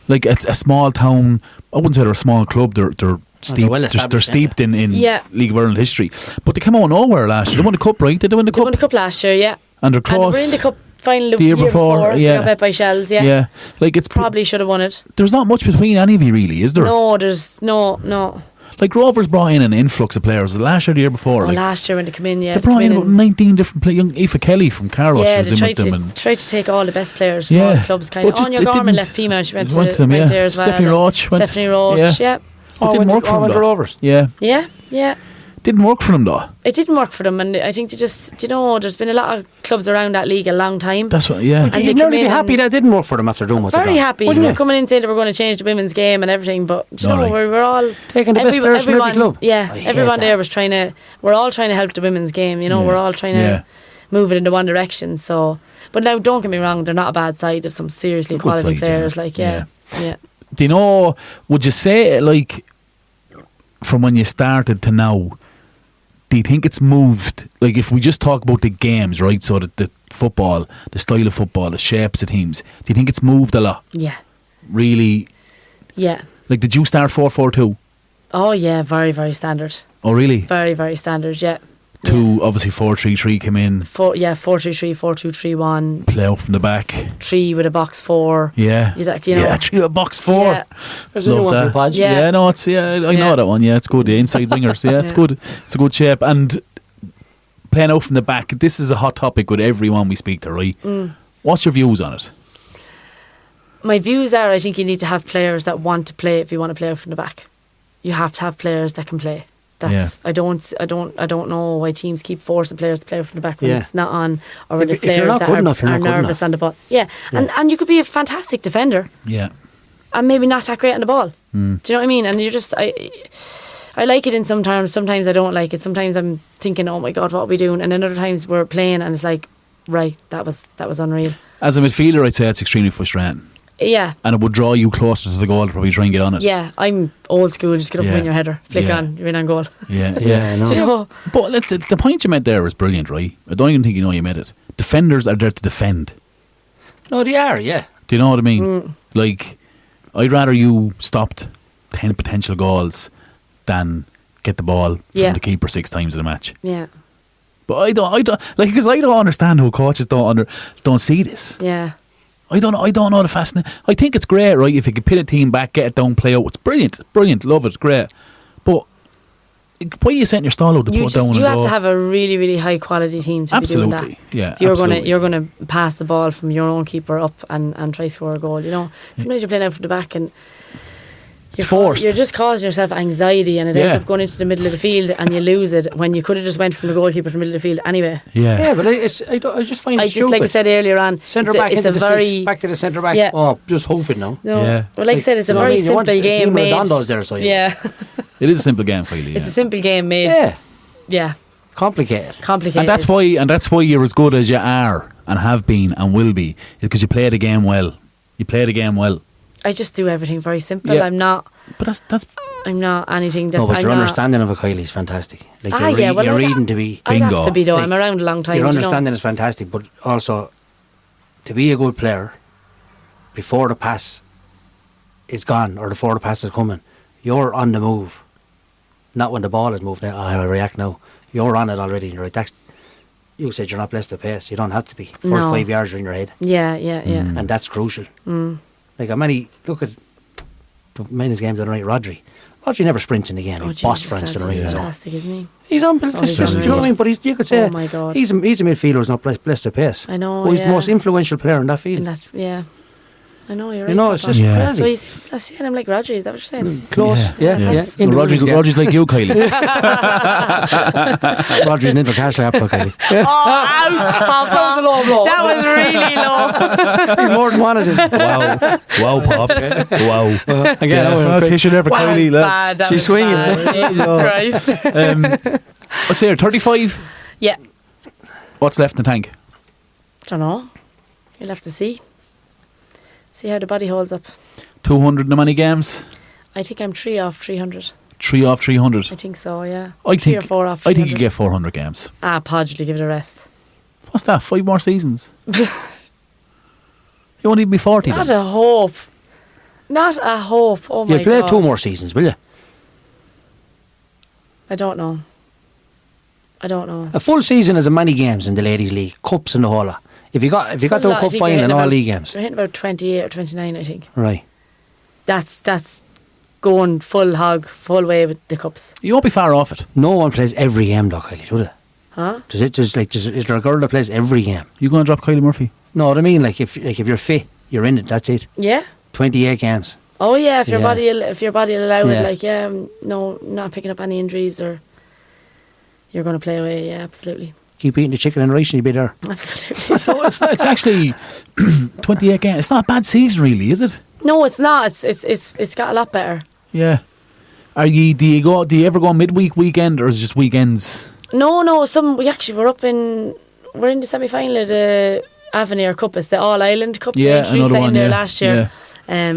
C: Like
A: a small town. I wouldn't say they're a small club. They're steeped. They're steeped in League of Ireland history. But they came out of nowhere last year. They won the cup, right? They won the cup.
C: They won the cup last year, yeah.
A: And they're close.
C: And they were in the cup final
A: the year before.
C: They got bet by Shells, yeah.
A: Yeah. Like it's
C: probably should have won it.
A: There's not much between any of you, really, is there?
C: No, there's no.
A: Like Rovers brought in an influx of players last year, the year before.
C: Last year when they come in, yeah.
A: They brought in about 19 different players. Young Aoife Kelly from Carlos was in with them.
C: Yeah, they tried to take all the best players from all the clubs. Kind of. Anya Gorman left Peamount. She went to them, there as well.
A: Stephanie Roach.
C: Yeah.
A: It didn't work for them, though.
B: Rovers.
C: Yeah.
A: Didn't work for them, though.
C: It didn't work for them, and I think they just, there's been a lot of clubs around that league a long time.
A: That's what, yeah.
B: And you'd nearly be happy that didn't work for them after doing what they done.
C: Very happy. We were coming in saying they were going to change the women's game and everything, but we were all
B: taking the best players from every club.
C: Yeah, everyone there was we're all trying to help the women's game. We're all trying to move it into one direction. So, but now don't get me wrong, they're not a bad side of some seriously quality players. Yeah.
A: Do you know? Would you say like from when you started to now? Do you think it's moved? Like if we just talk about the games, right? So the football, the style of football, the shapes of teams. Do you think it's moved a lot?
C: Yeah.
A: Really?
C: Yeah.
A: Like did you start 4-4-2?
C: Oh yeah, very, very standard.
A: Oh really?
C: Very, very standard, yeah.
A: Obviously 4-3-3 came in.
C: 4-3-3, 4-2-3-1.
A: Play out from the back.
C: 3 with a box 4.
A: Yeah.
C: 3
A: with a box 4.
C: Yeah.
B: There's a new one for the pods.
A: Yeah, no, it's I know that one. Yeah, it's good. The inside wingers. Yeah, it's good. It's a good shape. And playing out from the back, this is a hot topic with everyone we speak to, right? What's your views on it?
C: My views are, I think you need to have players that want to play. If you want to play out from the back, you have to have players that can play. I don't know why teams keep forcing players to play from the back when it's not on, or when the players that are nervous on the ball. Yeah. And you could be a fantastic defender.
A: Yeah.
C: And maybe not that great on the ball. Do you know what I mean? And you just I like it in some terms. Sometimes I don't like it. Sometimes I'm thinking, oh my God, what are we doing? And then other times we're playing and it's like, right, that was unreal.
A: As a midfielder, I'd say it's extremely frustrating.
C: Yeah.
A: And it would draw you closer to the goal to probably try and get on it.
C: Yeah, I'm old school. Just get up and win your header. Flick on, you're in on goal.
A: Yeah,
B: I know.
C: Do you know?
A: But the point you made there was brilliant, right? I don't even think you made it. Defenders are there to defend.
B: No, they are, yeah.
A: Do you know what I mean? Like, I'd rather you stopped 10 potential goals than get the ball from the keeper 6 times in a match.
C: Yeah.
A: But I don't like, because I don't understand how coaches don't see this.
C: Yeah.
A: I don't know the fascination. I think it's great, right? If you can pin a team back, get it down, play out, it's brilliant. It's brilliant, love it, great. But why are you setting your stall out to put it down?
C: You have to have a really, really high quality team to be doing that.
A: Yeah,
C: if you're gonna pass the ball from your own keeper up and try to score a goal. Sometimes you're playing out from the back and
A: it's forced.
C: You're just causing yourself anxiety, and it ends up going into the middle of the field, and you lose it when you could have just went from the goalkeeper to the middle of the field anyway.
B: Yeah, but I just find it stupid.
C: Like I said earlier on,
B: centre back into the six, back to the centre back. Yeah. Oh, just hoof it now.
C: No. Yeah. Well, like I said, it's a very simple game made.
A: Yeah. It is a simple game, really.
C: It's a simple game made. Yeah.
B: Complicated.
A: And that's why you're as good as you are and have been and will be, is because you play the game well. I just do everything very simple.
C: Yeah. I'm not.
A: But that's.
C: I'm not anything. That's.
B: No, but your understanding of a Kylie is fantastic. Like you're reading to be.
C: I have to be though. I'm around a long time.
B: Your understanding is fantastic, but also to be a good player before the pass is gone or before the pass is coming, you're on the move. Not when the ball is moving. I react now. You're on it already. You're right. You said you're not blessed to pace. You don't have to be. First 5 yards are in your head.
C: Yeah.
B: And that's crucial. Like look at the men's games on the right. Rodri never sprints in the game. He boss fronts on the right.
C: Fantastic, isn't he?
B: He's unbelievable. Do you know what I mean? But you could say,
C: oh my God,
B: he's a midfielder who's not blessed to pace.
C: I know.
B: But he's the most influential player in that field.
C: I know, you're right.
B: It's just crazy.
C: So I'm saying him like Rodri, is that what you're saying?
B: Close, yeah.
A: Rodri's like you, Kylie.
B: Rodri's an cash app for Kylie.
C: Oh, ouch, Papa.
B: That was a low blow.
C: That was really low.
B: He's more than one of them.
A: Wow, Pop. Wow.
B: Again,
A: tissue there for Kylie.
C: Bad,
B: she's swinging.
C: Jesus Christ.
A: What's there, 35?
C: Yeah.
A: What's left in the tank?
C: Don't know. You'll have to see. See how the body holds up.
A: 200 in the many games?
C: I think I'm 3 off 300.
A: 3 off 300?
C: I think so, yeah.
A: I
C: 3
A: think,
C: or 4 off
A: I
C: 300.
A: think you get 400 games.
C: Podge, give it a rest.
A: What's that? 5 more seasons? You won't even be 40
C: Not
A: then.
C: a hope. Not a hope. Oh my
B: You'll play
C: God.
B: 2 more seasons, will you?
C: I don't know.
B: A full season is a many games in the Ladies' League, cups and the whole lot. If you got to a cup final and all league games.
C: You're hitting about 28 or 29, I think.
B: Right.
C: That's going full hog, full way with the cups.
A: You won't be far off it.
B: No one plays every game, though, Kylie, do they?
C: Huh?
B: Is there a girl that plays every game?
A: You going to drop Kylie Murphy?
B: No, what I mean, if you're fit, you're in it. That's it.
C: Yeah.
B: 28 games.
C: Oh yeah, if your
B: Yeah.
C: body will allow
B: Yeah.
C: it, no, not picking up any injuries, or you're going to play away. Yeah, absolutely.
B: Keep eating the chicken and rice and you'll be there.
C: Absolutely.
A: So it's actually 28 games. It's not a bad season, really, is it?
C: No, it's not. It's got a lot better.
A: Yeah. Do you ever go midweek, weekend, or is it just weekends?
C: No. We're in the semi-final of the Avenir Cup. It's the All Ireland Cup.
A: Yeah,
C: They introduced
A: another
C: that
A: one,
C: in there
A: yeah.
C: last year.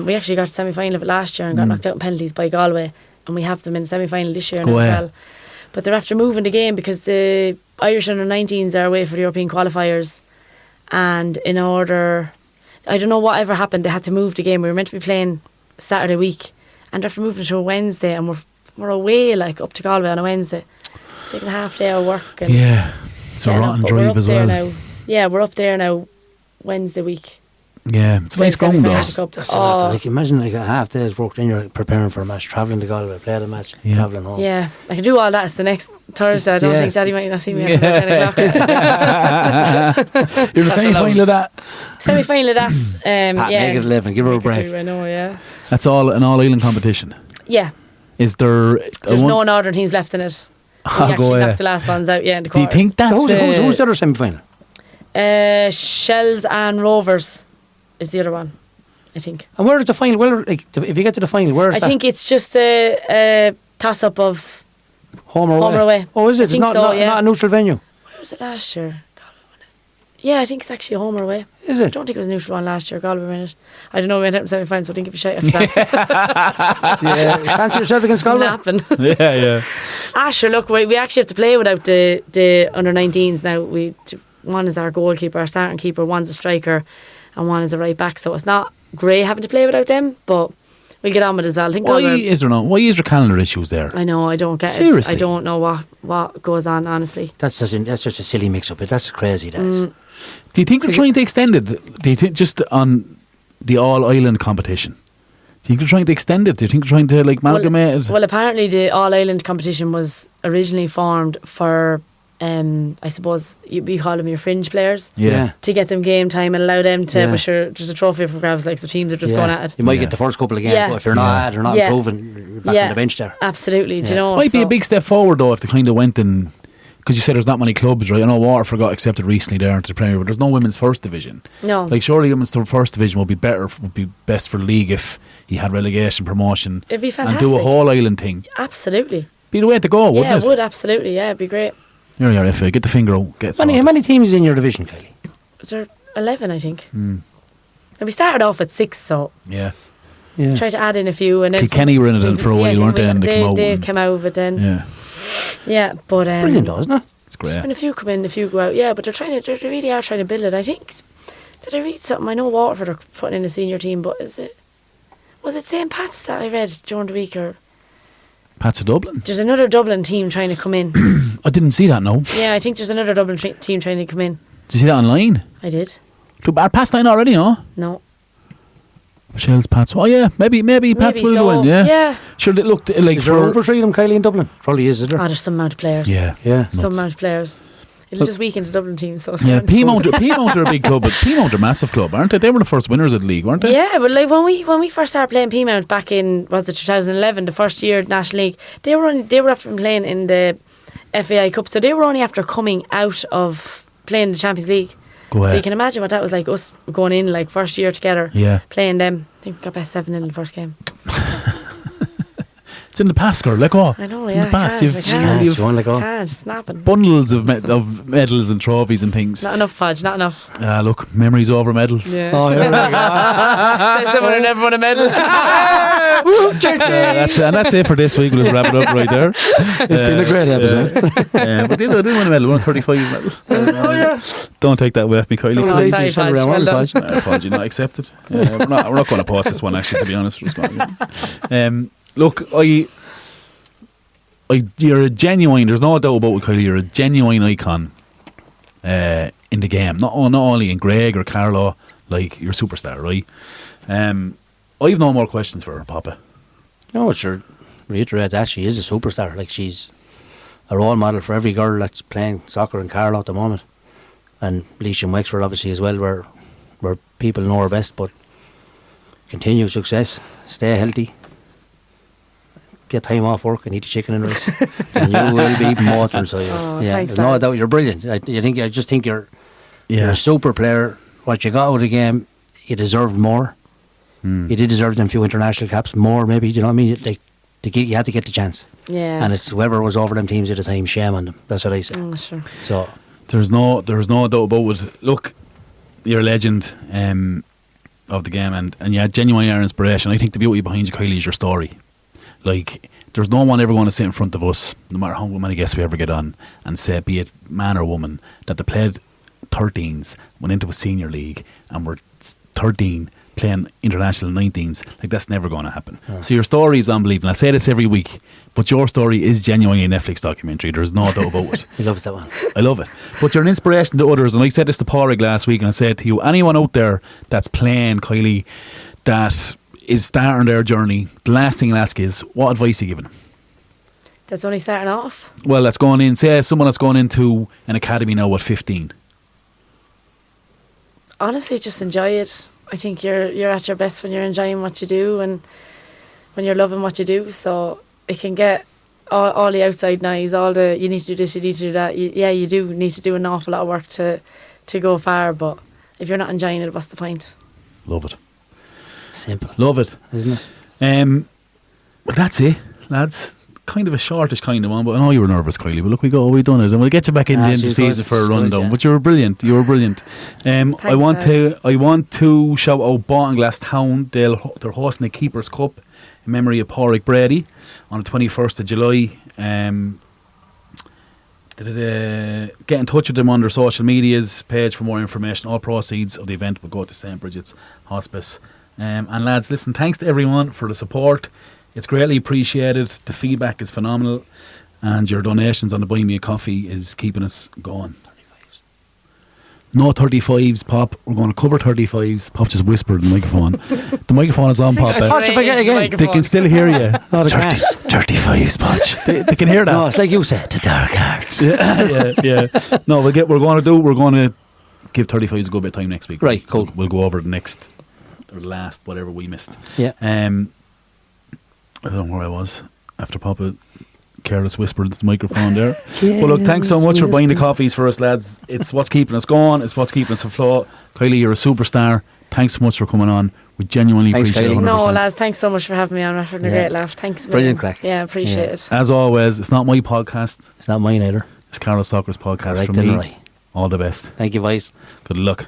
C: We actually got to semi-final of it last year and got knocked out in penalties by Galway, and we have them in the semi-final this year.
A: Go
C: in
A: ahead.
C: NFL. But they're after moving the game because the Irish under-19s are away for the European qualifiers, and in order, I don't know whatever happened, they had to move the game. We were meant to be playing Saturday week, and they're after moving it to a Wednesday, and we're away up to Galway on a Wednesday. It's taking a half day of work. And
A: Yeah. It's a rotten
C: but we're
A: drive
C: up
A: as
C: there
A: well.
C: now. Yeah, we're up there now Wednesday week.
A: Yeah, it's a nice
C: Playing
A: ground though.
C: semi-final Cup.
B: That's a lot. Imagine a half day's work, then you're preparing for a match, travelling to Galway, play the match,
A: Yeah.
B: travelling home.
C: Yeah, I can do all that. It's the next Thursday. I don't
B: Yes.
C: think Daddy might not see me after about 10 o'clock.
A: You're the semi-final of that.
C: Semi-final of that.
B: Pat,
C: Yeah.
B: make it 11, give her a
C: Make it
B: break.
C: two, I know, yeah.
A: That's all an all-Ireland competition.
C: Yeah,
A: Is there...
C: there's no Northern teams left in it. We
A: I'll go
C: actually
A: ahead.
C: knocked the last ones out, in the
A: Do you
C: quarters.
A: think that's...
B: So who's the other semi-final?
C: Shells and Rovers is the other one, I think.
B: And where is the final? Well, if you get to the final, where is
C: I
B: that?
C: think it's just a toss-up of
B: Home or away?
C: home or away.
B: Oh, is it?
C: I
B: It's
C: think
B: not,
C: so,
B: not,
C: yeah.
B: not a neutral venue,
C: Where was it last year? Galway won it. Yeah, I think it's actually a home or away.
B: is
C: I
B: it?
C: don't think it was a neutral one last year. Galway won it. I don't know, we went out in semi-final, so I didn't give a shit after that.
B: Yeah. Fancy yourself against Galway?
C: Snapping.
A: Yeah.
C: Sure, look, we actually have to play without the under-19s now. One is our goalkeeper, our starting keeper, one's a striker, and one is a right back. So it's not great having to play without them, but we'll get on with it as well. I think
A: Why
C: Galway-
A: is there calendar issues there?
C: I know, I don't get
A: Seriously?
C: it. I don't know what goes on, honestly.
B: That's just a silly mix-up. That's crazy, that is.
A: Do you think they're trying to extend it? Do you think just on the all-Ireland competition? Do you think they're trying to extend it? Do you think they're trying to amalgamate it?
C: Well, apparently the All-Ireland competition was originally formed for, I suppose, we call them your fringe players,
A: Yeah.
C: to get them game time and allow them to,
B: Yeah.
C: but sure, there's a trophy for grabs, so teams are just going at it.
B: You might
A: Yeah.
B: get the first couple of games,
C: Yeah.
B: but if you're not, they're not
C: Yeah.
B: improving, you're back on the bench there.
C: Absolutely. Do you
B: Yeah.
C: know?
A: Might be a
C: so-
A: big step forward though if they kind of went and, because you said there's not many clubs, right? I know Waterford got accepted recently there into the Premier, but there's no women's first division.
C: No.
A: Like surely women's first division would be best for the league if you had relegation, promotion,
C: It'd be
A: and
C: fantastic.
A: do a whole island thing.
C: Absolutely.
A: Be the way to go, wouldn't
C: Yeah,
A: it?
C: it would, absolutely. Yeah, it'd be great.
A: Here you are, FA. Get the finger out. Get
B: How
A: sorted.
B: many teams in your division, Kylie?
C: Is there 11, I think? And we started off at 6, so
A: Yeah.
B: Yeah.
C: try to add in a few. And then
A: Kilkenny were in it then for a while, weren't they? And they came out
C: They
A: and-
C: came out of it then.
A: Yeah.
C: Yeah, but
B: Brilliant, though, isn't it?
A: It's
C: there's
A: great.
C: been a few come in, a few go out. Yeah, but they really are trying to build it. I think, did I read something? I know Waterford are putting in a senior team, but was it St. Pat's that I read during the week, or
A: Pats of Dublin.
C: there's another Dublin team trying to come in?
A: I didn't see that, no.
C: Yeah, I think there's another Dublin team trying to come in.
A: Did you see that online?
C: I did.
A: Are Pats line already, huh?
C: No.
A: Michelle's Pats. Oh yeah, maybe Pats
C: Maybe
A: will
C: so.
A: go in, yeah.
C: Yeah.
A: Sure, it looked like
B: Is there over 3 of them, Kylie, in Dublin? Probably is there?
C: Oh, there's some amount of players.
A: Yeah.
B: Yeah.
C: Some
A: Nuts.
C: amount of players. It'll just weaken the Dublin team, so it's
A: Yeah,
C: grand to go.
A: Peamount are a big club, but Peamount are a massive club, aren't they? They were the first winners of the league, weren't they?
C: Yeah, but like when we first started playing Peamount back in, was it 2011, the first year of National League, they were after playing in the FAI Cup, so they were only after coming out of playing the Champions League.
A: Go
C: So
A: ahead.
C: you can imagine what that was like, us going in like first year together,
A: Yeah.
C: playing them. I think we got best 7-0 in the first game.
A: It's It's in the past, girl. Let go.
C: I know,
A: It's
C: yeah.
A: in the past.
C: I
A: You've
C: can't.
B: Yes, you want to go?
C: Can't, snapping.
A: bundles of medals and trophies and things.
C: Not enough, Podge, not enough.
A: Look, memories over medals.
C: Yeah.
B: Oh, here we go.
C: Says someone who never won a medal.
A: That's it for this week. We'll just wrap it up right there.
B: It's been a great episode.
A: But didn't win a medal. Won a 35 medal. Don't take that away from me, Kylie.
C: Oh,
A: please.
C: sorry,
B: Send
C: Podge,
B: around
C: well
B: one,
C: done.
B: Podge.
A: Apology not accepted. We're not going to post this one, actually, to be honest. We're just going look, you're a genuine, there's no doubt about it, Kylie, you're a genuine icon in the game. Not only in Greg or Carlo, like, you're a superstar, right? I've no more questions for her, Popa.
B: No, sure. Reiterate that she is a superstar. Like, she's a role model for every girl that's playing soccer in Carlo at the moment. And Leash and Wexford, obviously, as well, where people know her best. But continue success, stay healthy, get time off work and eat the chicken and rice, and you will be promoted. So
C: thanks,
B: there's no
C: lads.
B: doubt you're brilliant. I just think you're a super player. What you got out of the game, you deserved more. You did deserve them few international caps, more maybe. You know what I mean? Like, you had to get the chance.
C: Yeah.
B: And it's whoever was over them teams at the time, shame on them. That's what I say.
C: Sure.
B: So
A: There's no doubt about it. Look, you're a legend of the game, and yeah, genuinely are inspiration. I think the beauty behind you, Kylie, is your story. Like, there's no one ever going to sit in front of us, no matter how many guests we ever get on, and say, be it man or woman, that they played 13s, went into a senior league, and were 13 playing international 19s. Like, that's never going to happen. So your story is unbelievable. I say this every week, but your story is genuinely a Netflix documentary. There's no doubt about it.
B: he loves that one.
A: I love it. But you're an inspiration to others, and I said this to Porrig last week, and I said to you, anyone out there that's playing, Kylie, that is starting their journey, the last thing I'll ask is, what advice are you giving them?
C: That's only starting off.
A: Well, that's going in, say someone that's going into an academy now at 15.
C: Honestly, just enjoy it. I think you're at your best when you're enjoying what you do and when you're loving what you do. So it can get all the outside noise, all the you need to do this, you need to do that. You do need to do an awful lot of work to go far. But if you're not enjoying it, what's the point?
A: Love it.
B: Simple.
A: Love it.
B: Isn't it?
A: Well, that's it, lads. Kind of a shortish kind of one, but I know you were nervous, Kylie. But look, we've done it, and we'll get you back in the end of the
B: she's
A: season
B: good.
A: for a
B: She's good,
A: rundown.
B: yeah.
A: But you were brilliant. I want to shout out Ballinglass Town. They're hosting the Keepers Cup in memory of Porrick Brady on the 21st of July. Get in touch with them on their social medias page for more information. All proceeds of the event will go to St. Bridget's Hospice. And lads, listen, thanks to everyone for the support. It's greatly appreciated. The feedback is phenomenal, and your donations on the Buy Me a Coffee is keeping us going. No 35s, Pop. We're going to cover 35s. Pop just whispered in the microphone. The microphone is on, Pop.
B: I thought you forget again.
A: They can still hear you.
B: No, they can't.
A: 35s, Podge. They can hear that.
B: No, it's like you said, the dark arts.
A: yeah. No, we're going to give 35s a good bit of time next week.
B: Right, cool.
A: We'll go over the next or last whatever we missed.
B: Yeah.
A: I don't know where I was after Papa careless whispered into the microphone there. But look, thanks so much for buying the coffees for us, lads. It's what's keeping us going. It's what's keeping us afloat. Kylie, you're a superstar. Thanks so much for coming on. We genuinely
B: Thanks,
A: appreciate it.
B: Kylie.
A: 100%.
C: No, lads, thanks so much for having me on. We're having a great laugh. Thanks.
B: Brilliant crack.
C: Yeah, appreciate
B: Yeah.
C: it.
A: As always, it's not my podcast.
B: It's not mine either.
A: It's Carlos Soccer's podcast
B: Correct
A: from
B: and
A: me.
B: right.
A: All the best.
B: Thank you, boys.
A: Good luck.